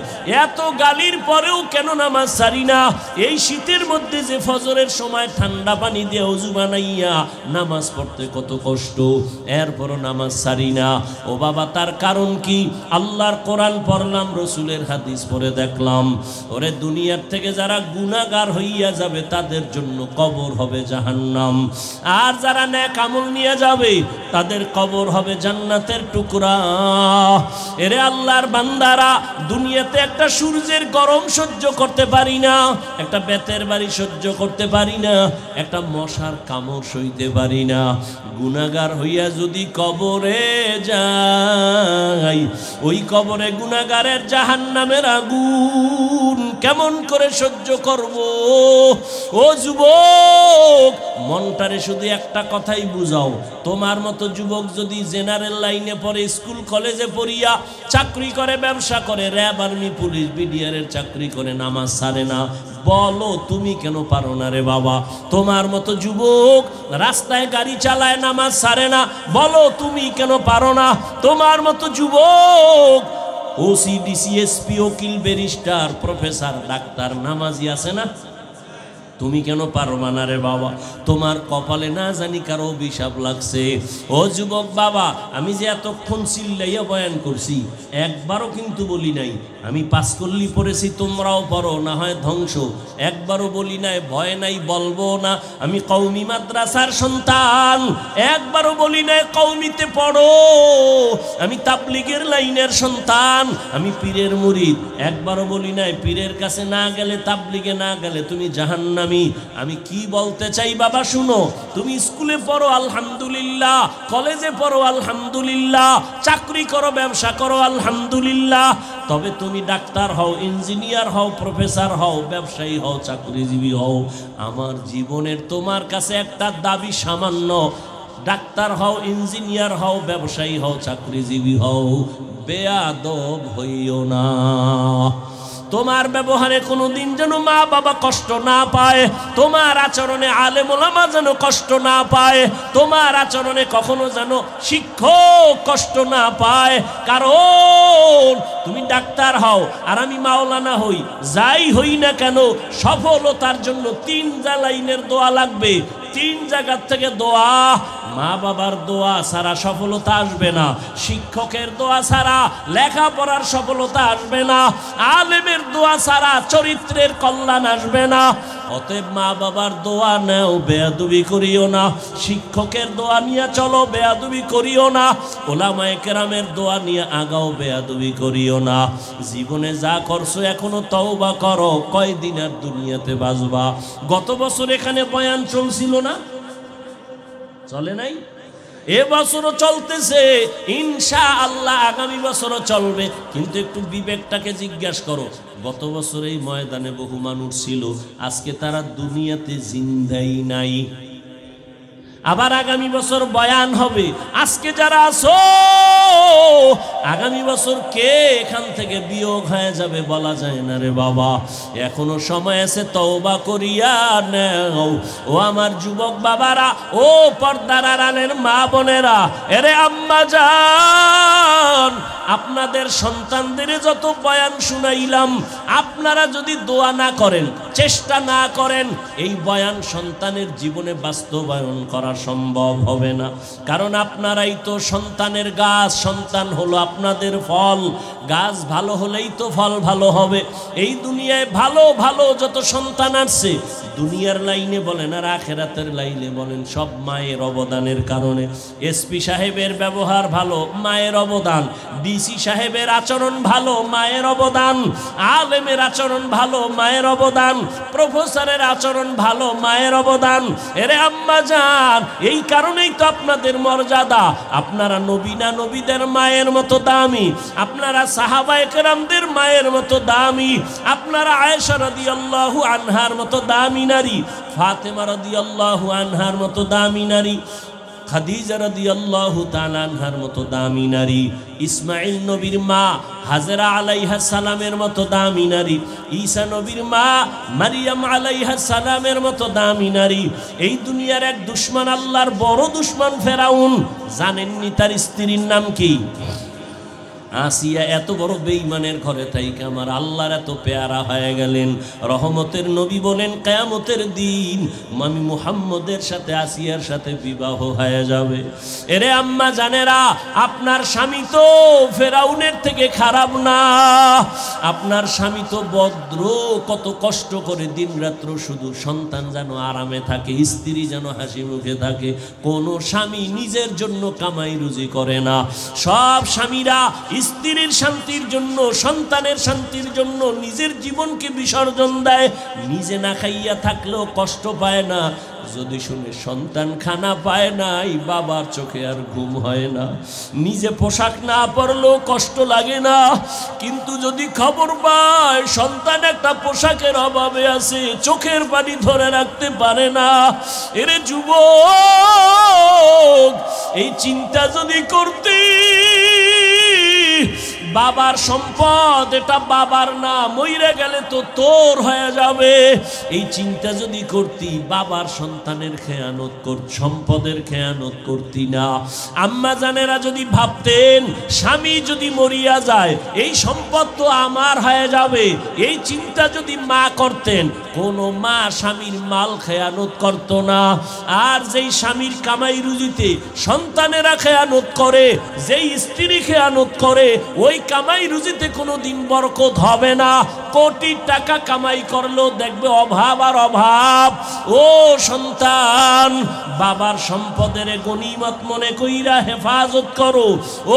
এত গালির পরেও কেন নামাজ ছাড়ি না? এই শীতের মধ্যে যে ফজরের সময় ঠান্ডা পানি দিয়ে ওযু বানাইয়া নামাজ পড়তে কত কষ্ট, এরপরও নামাজ ছাড়ি না। ও বাবা, তার কারণ কি? আল্লাহর কোরআন পড়লাম, রসুলের হাদিস পড়ে দেখলাম, ওরে দুনিয়ার থেকে যারা গুনাহগার হইয়া যাবে তাদের জন্য কবর হবে জাহান্নাম, আর যারা নেক আমল নিয়ে যাবে তাদের কবর হবে জান্নাতের টুকরা। এরে আল্লাহর বান্দারা, দুনিয়াতে একটা সূর্যের গরম সহ্য করতে পারি না, একটা বেতের বাড়ি সহ্য করতে পারি না, একটা মশার কামড় সইতে পারি না। গুনাহগার হইয়া যদি কবরে যাই, ওই কবরে গুনাহগারের জাহান্নামের জাহান্নামের আগুন কেমন করে সহ্য করব? ও যুবক, মনটারে শুধু একটা কথাই বুঝাও, তোমার মতো যুবক যদি জেনারেল লাইনে পড়ে, স্কুল কলেজে পড়িয়া চাকরি করে, ব্যবসা করে, র্যাব আর্মি পুলিশ বিডিআরের চাকরি করে, নামাজ ছাড়ে না, বলো তুমি কেন পারো না রে বাবা? তোমার মতো যুবক রাস্তায় গাড়ি চালায়, নামাজ ছাড়ে না, বলো তুমি কেন পারো না? তোমার মতো যুবক ওসি ডিসি এসপি উকিল ব্যারিস্টার প্রফেসর ডাক্তার নামাজি আছে না, তুমি কেন পারবা না রে বাবা? তোমার কপালে না জানি কারো অভিশাপ লাগছে। ও যুবক বাবা, আমি যে এতক্ষণ চিল্লাইয়া বয়ান করছি, একবারও কিন্তু বলি নাই আমি পাসকল্লি পড়েছি তোমরাও পড়ো, না হয় ধ্বংস। একবারও বলি নাই ভয় নাই, বলবো না আমি কওমি মাদ্রাসার সন্তান। একবারও বলি নাই কওমিতে পড়ো, আমি তাবলীগের লাইনের সন্তান, আমি পীরের মুরিদ। একবারও বলি নাই পীরের কাছে না গেলে, তাবলীগে না গেলে তুমি জাহান্নামী। আমি কি বলতে চাই বাবা শুনো, তুমি স্কুলে পড়ো আলহামদুলিল্লাহ, কলেজে পড়ো আলহামদুলিল্লাহ, চাকরি করো, ব্যবসা করো আলহামদুলিল্লাহ, তবে তুমি ডাক্তার হও, ইঞ্জিনিয়ার হও, প্রফেসর হও, ব্যবসায়ী হও, চাকরিজীবী হও, আমার জীবনের তোমার কাছে একটা দাবি সামান্য, ডাক্তার হও, ইঞ্জিনিয়ার হও, ব্যবসায়ী হও, চাকরিজীবী হও, বেয়াদব হইও না। তোমার ব্যবহারে কোনোদিন যেন মা বাবা কষ্ট না পায়, তোমার আচরণে আলেম ওলামা যেন কষ্ট না পায়, তোমার আচরণে কখনো যেন শিক্ষক কষ্ট না পায়। কারণ তুমি ডাক্তার হও আর আমি মাওলানা হই, যাই হই না কেন সফলতার জন্য 3 লাইনের দোয়া লাগবে। 3 জায়গার থেকে দোয়া, মা বাবার দোয়া ছাড়া সফলতা আসবে না, শিক্ষকের দোয়া ছাড়া লেখাপড়ার সফলতা আসবে না, আলেমের দোয়া ছাড়া চরিত্রের কল্যাণ আসবে না। অতএব মা বাবার দোয়া নেও, বেয়াদবি করিও না, শিক্ষকের দোয়া নিয়ে চলো, বেয়াদবি করিও না, ওলামায়ে কেরামের দোয়া নিয়ে আগাও, বেয়াদবি করিও না। জীবনে যা করছো এখনো তওবা করো, কয়দিন আর দুনিয়াতে বাঁচবা? গত বছর এখানে বয়ান চলছিল না, চলে নাই? এবছরও চলতেছে, ইনশাআল্লাহ আগামী বছরও চলবে। কিন্তু একটু বিবেকটাকে জিজ্ঞাসা করো, গত বছর এই ময়দানে বহু মানুষ ছিল, আজকে তারা দুনিয়াতে জিন্দাই নাই। আবার আগামী বছর বয়ান হবে, আজকে যারা আছো আগামী বছর কে এখান থেকে বিয়োগ হয়ে যাবে বলা যায় না রে বাবা। এখনো সময় আছে, তওবা করিয়া নাও। ও আমার যুবক বাবারা, ও পর্দার আড়ালের মা বোনেরা, এরে আম্মা জান, আপনাদের সন্তানদের যত বয়ান শুনাইলাম, আপনারা যদি দোয়া না করেন, চেষ্টা না করেন, এই বয়ান সন্তানের জীবনে বাস্তবায়ন করা সম্ভব হবে না। কারণ আপনারাই তো সন্তানের গাছ, সন্তান হলো আপনাদের ফল। গাছ ভালো হলেই তো ফল ভালো হবে। এই দুনিয়ায় ভালো ভালো যত সন্তান আসছে, দুনিয়ার লাইনে বলেন আর আখেরাতের লাইনে বলেন, সব মায়ের অবদানের কারণে। এসপি সাহেবের ব্যবহার ভালো, মায়ের অবদান। ডিসি সাহেবের আচরণ ভালো, মায়ের অবদান। আলেমের আচরণ ভালো, মায়ের অবদান। প্রফেসরের আচরণ ভালো, মায়ের অবদান। এরে আম্মা জান, এই কারণেই তো আপনাদের মর্যাদা। আপনারা নবী না নবীদের মায়ের মতো দামি, আপনারা সাহাবায়ে কেরামদের মায়ের মতো দামি, আপনারা আয়েশা রাদিয়াল্লাহু আনহার মতো দামি নারী, ফাতেমা রাদিয়াল্লাহু আনহার মতো দামি নারী, খাদিজা রাদিয়াল্লাহু তাআলা আনহার মতো দামি নারী, ইসমাইল নবীর মা হাজেরা আলাইহিস সালামের মতো দামি নারী, ঈসা নবীর মা মারিয়াম আলাইহিস সালামের মতো দামি নারী। এই দুনিয়ার এক দুশমন, আল্লাহর বড় দুশমন ফেরাউন, জানেননি তার স্ত্রীর নাম কি? আসিয়া। এত বড় বেঈমানের ঘরে থাইকে আমার আল্লাহর এত পেয়ারা হয়ে গেলেন। রহমতের নবী বলেন, কিয়ামতের দিন আমি মুহাম্মদের সাথে আসিয়ার সাথে বিবাহ হয়ে যাবে। এরে আম্মা জানেরা, আপনার স্বামী তো ফেরাউনের থেকে খারাপ না, আপনার স্বামী তো ভদ্র। কত কষ্ট করে দিনরাত্র শুধু সন্তান যেন আরামে থাকে, স্ত্রী যেন হাসি মুখে থাকে। কোন স্বামী নিজের জন্য কামাই রুজি করে না। সব স্বামীরা স্ত্রীর শান্তির জন্য, সন্তানের শান্তির জন্য নিজের জীবনকে বিসর্জন দেয়। নিজে না খাইয়া থাকলেও কষ্ট পায় না, যদি শুনে সন্তান খানা পায় না, এই বাবার চোখে আর ঘুম হয় না। নিজে পোশাক না পরলেও কষ্ট লাগে না, কিন্তু যদি খবর পায় সন্তান একটা পোশাকের অভাবে আছে, চোখের পানি ধরে রাখতে পারে না। এরে যুবক, এই চিন্তা যদি করতি বাবার সম্পদ এটা বাবার না, মইরা গেলে তো তোর হয়ে যাবে, এই চিন্তা যদি করতি বাবার সন্তানের খেয়ানত সম্পদের খেয়ানত করতি না। আম্মা জানেরা যদি ভাবতেন স্বামী যদি মরিয়া যায় এই সম্পদ তো আমার হয়ে যাবে, এই চিন্তা যদি মা করতেন, কোনো মা স্বামীর মাল খেয়ানত করত না। আর যেই স্বামীর কামাই রুজিতে সন্তানেরা খেয়ানত করে, যেই স্ত্রী খেয়ানত করে, ওই কামাই রুজিতে কোনো দিন বরকত হবে না। কোটি টাকা কামাই করলেও দেখবে অভাব আর অভাব। ও সন্তান, বাবার সম্পদের গনিমত মনে কইরা হেফাজত করো।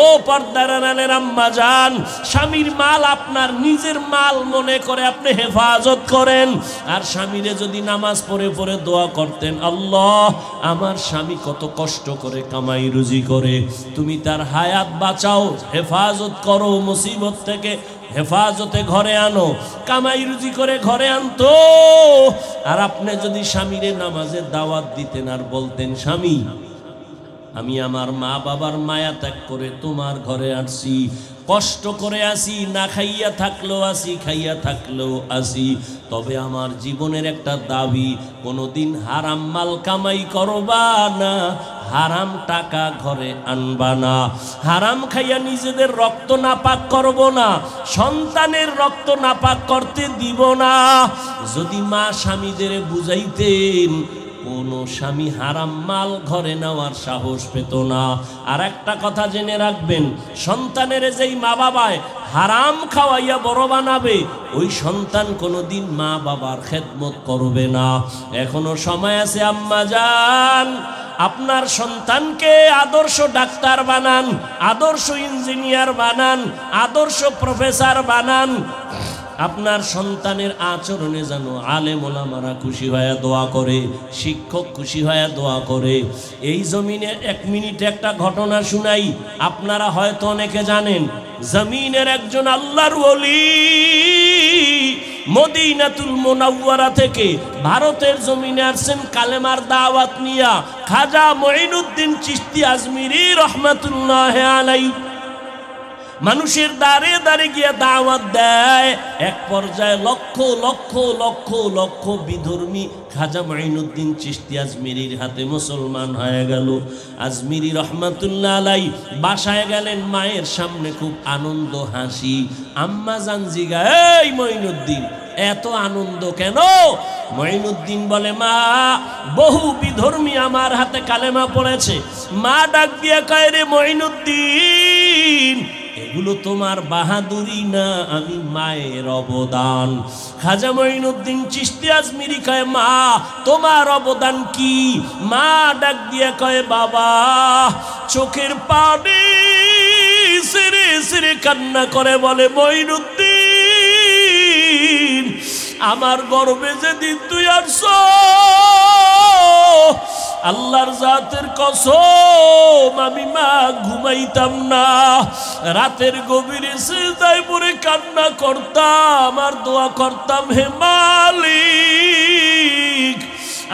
ও পর্দার আড়ালের আম্মা জান, স্বামীর মাল আপনার নিজের মাল মনে করে আপনি হেফাজত করেন। আর স্বামীরে যদি নামাজ পড়ে পড়ে দোয়া করতেন, আল্লাহ আমার স্বামী কত কষ্ট করে কামাই রুজি করে, তুমি তার হায়াত বাঁচাও, হেফাজত করো, মুসিবত থেকে হেফাজতে ঘরে আনো। কামাই রুজি করে ঘরে আনতো। আর আপনি যদি স্বামীরে নামাজের দাওয়াত দিতেন আর বলতেন, স্বামী আমি আমার মা বাবার মায়া ত্যাগ করে তোমার ঘরে আসছি, কষ্ট করে আসি, না খাইয়া থাকলেও আসি, খাইয়া থাকলেও আসি, তবে আমার জীবনের একটা দাবি, কোনোদিন হারাম মাল কামাই করবা না, হারাম টাকা ঘরে আনবা না, হারাম খাইয়া নিজেদের রক্ত নাপাক করব না, সন্তানের রক্ত নাপাক করতে দিব না। যদি মা স্বামীদের বুঝাইতেন, কোনো স্বামী হারাম মাল ঘরে নেওয়ার সাহস পেত না। আর একটা কথা জেনে রাখবেন, সন্তানের যেই মা বাবায় হারাম খাওয়াইয়া বড় বানাবে, ওই সন্তান কোনোদিন মা বাবার খেদমত করবে না। এখনো সময় আছে আম্মা জান, আপনার সন্তানকে আদর্শ ডাক্তার বানান, আদর্শ ইঞ্জিনিয়ার বানান, আদর্শ প্রফেসর বানান। আপনার সন্তানের আচরণে যেন আলেম ওলামারা খুশি হয়ে দোয়া করে, শিক্ষক খুশি হয়ে দোয়া করে। এই জমিনে এক মিনিটে একটা ঘটনা শুনাই, আপনারা হয়তো অনেকে জানেন। জমিনের একজন আল্লাহর ওলি মদিনাতুল মুনাওয়ারা থেকে ভারতের জমিনে আসছেন কালেমার দাওয়াত নিয়া। খাজা মঈনুদ্দিন চিশতি আজমিরি রহমাতুল্লাহ আলাইহি মানুষের দাঁড়ে দাঁড়ে গিয়ে দাওয়াত দেয়। এক পর্যায়ে লক্ষ লক্ষ লক্ষ লক্ষ বিধর্মী খাজা মঈনুদ্দিন চিশতি আজমিরির হাতে মুসলমান হয়ে গেল। আজমিরি রহমাতুল্লাহ আলাইহি বাসায় গেলেন, মায়ের সামনে খুব আনন্দ হাসি। আম্মা জান জিগা, এই মঈনুদ্দিন এত আনন্দ কেন? মঈনুদ্দিন বলে, মা বহু বিধর্মী আমার হাতে কালেমা পড়েছে। মা ডাক দিয়া কয়, রে মঈনুদ্দিন এগুলো তোমার বাহাদুরি না, আমি মায়ের অবদান। খাজা মঈনুদ্দিন চিশতি আজমিরি কয়, মা তোমার অবদান কি? মা ডাক দিয়া কয়, বাবা চোখের পানি সিরে সিরে কান্না করে বলে, মঈনুদ্দিন আমার গর্বে যেদিন তুই আসছো, আল্লাহর জাতের কসম আমি মা ঘুমাইতাম না, রাতের গভীরে সিজদায় পড়ে কান্না করতাম আর দোয়া করতাম, হে মালিক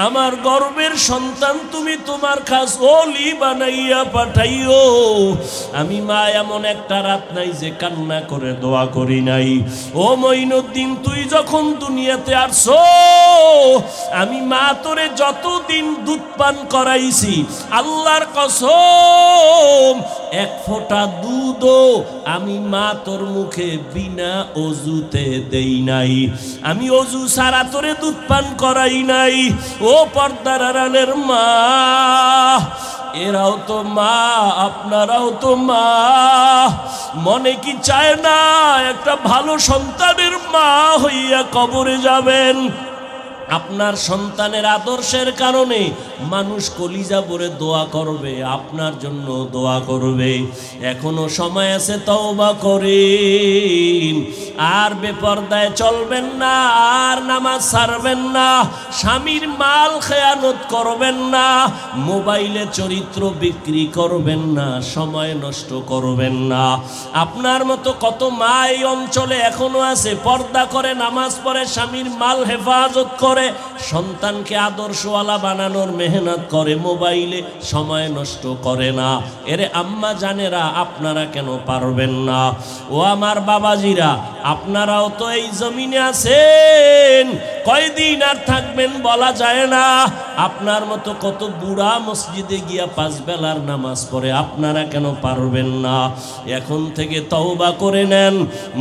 আমার গর্বের সন্তান তুমি তোমার খাস ওলি বানাইয়া পাঠাইও। আমি মা এমন একটা রাত নাই যে কান্না করে দোয়া করি নাই। ও মঈনুদ্দিন তুই যখন দুনিয়াতে আসছো, আমি মা তোরে যতদিন দুধ পান করাইছি, আল্লাহর কসম এক ফোঁটা দুধও আমি মা তোর মুখে বিনা অজুতে দেই নাই, আমি অজু ছাড়া তোরে দুধ পান করাই নাই। ও পর্দার আড়ালের মা, এরাও তো মা, আপনারাও তো মা, মনে কি চায় না একটা ভালো সন্তানের মা হইয়া কবরে যাবেন? আপনার সন্তানের আদর্শের কারণে মানুষ কলিজা ভরে দোয়া করবে, আপনার জন্য দোয়া করবে। এখনো সময় আছে, তওবা করেন। আর বেপরদায় চলবেন না, আর নামাজ ছাড়বেন না, স্বামীর মাল খেয়ানত করবেন না, মোবাইলে চরিত্র বিক্রি করবেন না, সময় নষ্ট করবেন না। আপনার মতো কত মা এই অঞ্চলে এখনো আছে, পর্দা করে, নামাজ পড়ে, স্বামীর মাল হেফাজত করে, সন্তানকে আদর্শওয়ালা বানানোর মেহনত করে, মোবাইলে সময় নষ্ট করে না। এরে আম্মা জানেরা, আপনারা কেন পারবেন না? ও আমার বাবাজিরা, আপনারাও তো এই জমিনে আছেন, কয়দিন আর থাকবেন বলা যায় না। আপনার মতো কত বুড়া মসজিদে গিয়া 5 বেলার নামাজ পড়ে, আপনারা কেন পারবেন না? এখন থেকে তওবা করে নেন।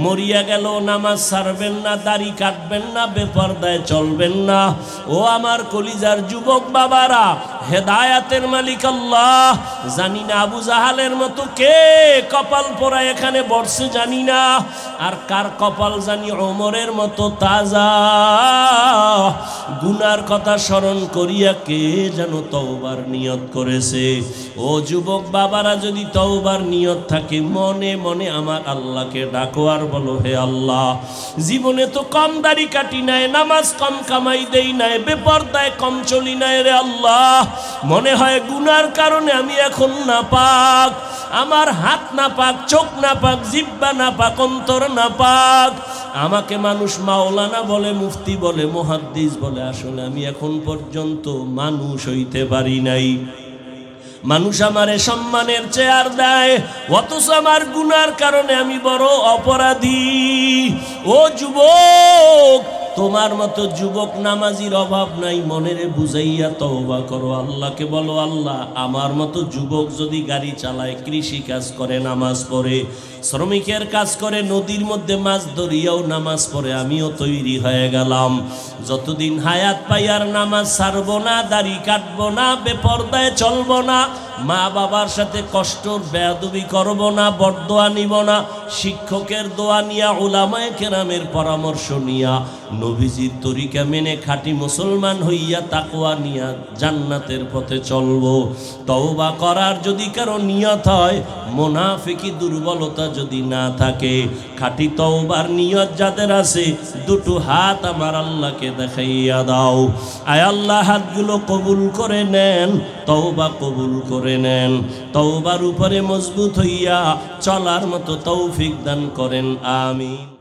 মরিয়া গেল নামাজ ছাড়বেন না, দাড়ি কাটবেন না, বেপরদায় চলবেন না। ও আমার কলিজার যুবক বাবারা, হেদায়াতের মালিক আল্লাহ। জানি না আবু জাহালের মতো কে কপাল পোড়া এখানে বসছে জানি না, আর কার কপাল জানি ওমরের মতো তাজা। গুনার কথা স্মরণ করিয়া কে যেন তওবার নিয়ত করেছে। ও যুবক বাবারা, যদি তওবার নিয়ত থাকে, মনে মনে আমার আল্লাহকে ডাকো আর বলো, হে আল্লাহ, জীবনে তো কম দাড়ি কাটি নাই, নামাজ কম কামাই দেই নাই, বেপরদায় কম চলি নাই রে আল্লাহ। মনে হয় গুনার কারণে আমি এখন নাপাক, আমার হাত নাপাক, চোখ নাপাক, জিহ্বা নাপাক, অন্তর নাপাক। আমাকে মানুষ মাওলানা বলে, মুফতি বলে, মুহাদ্দিস বলে, আসলে আমি এখন পর্যন্ত মানুষ হইতে পারি নাই। মানুষ আমারে সম্মানের চেয়ার দেয়, অথচ আমার গুনার কারণে আমি বড় অপরাধী। ও যুবক, তোমার মতো যুবক নামাজির অভাব নাই, মনেরে বুঝাইয়া তওবা করো, আল্লাহকে বলো, আল্লাহ আমার মতো যুবক যদি গাড়ি চালায়, কৃষি কাজ করে, নামাজ পড়ে, শ্রমিকের কাজ করে, নদীর মধ্যে মাছ ধরিয়াও নামাজ পড়ে, আমিও তৈরি হয়ে গেলাম। যতদিন হায়াত পাই আর নামাজ ছাড়বো না, দাড়ি কাটবো না, বেপরদায় চলবো না, মা বাবার সাথে কষ্ট বেয়াদবি করব না, বরদোয়া নিব না, শিক্ষকের দোয়া নিয়া, উলামায়ে কেরামের পরামর্শ নিয়া, নবীজির তরিকা মেনে খাঁটি মুসলমান হইয়া তাকওয়া নিয়া জান্নাতের পথে চলবো। তওবা করার যদি কারো নিয়ত হয়, মুনাফিকি দুর্বলতা যদি না থাকে, খাঁটি তওবার নিয়ত যাদের আছে, দুটো হাত আমার আল্লাহকে দেখাইয়া দাও। আয় আল্লাহ, হাতগুলো কবুল করে নেন, তওবা কবুল করে নেন, তওবার উপরে মজবুত হইয়া চলার মতো তৌফিক দান করেন, আমিন।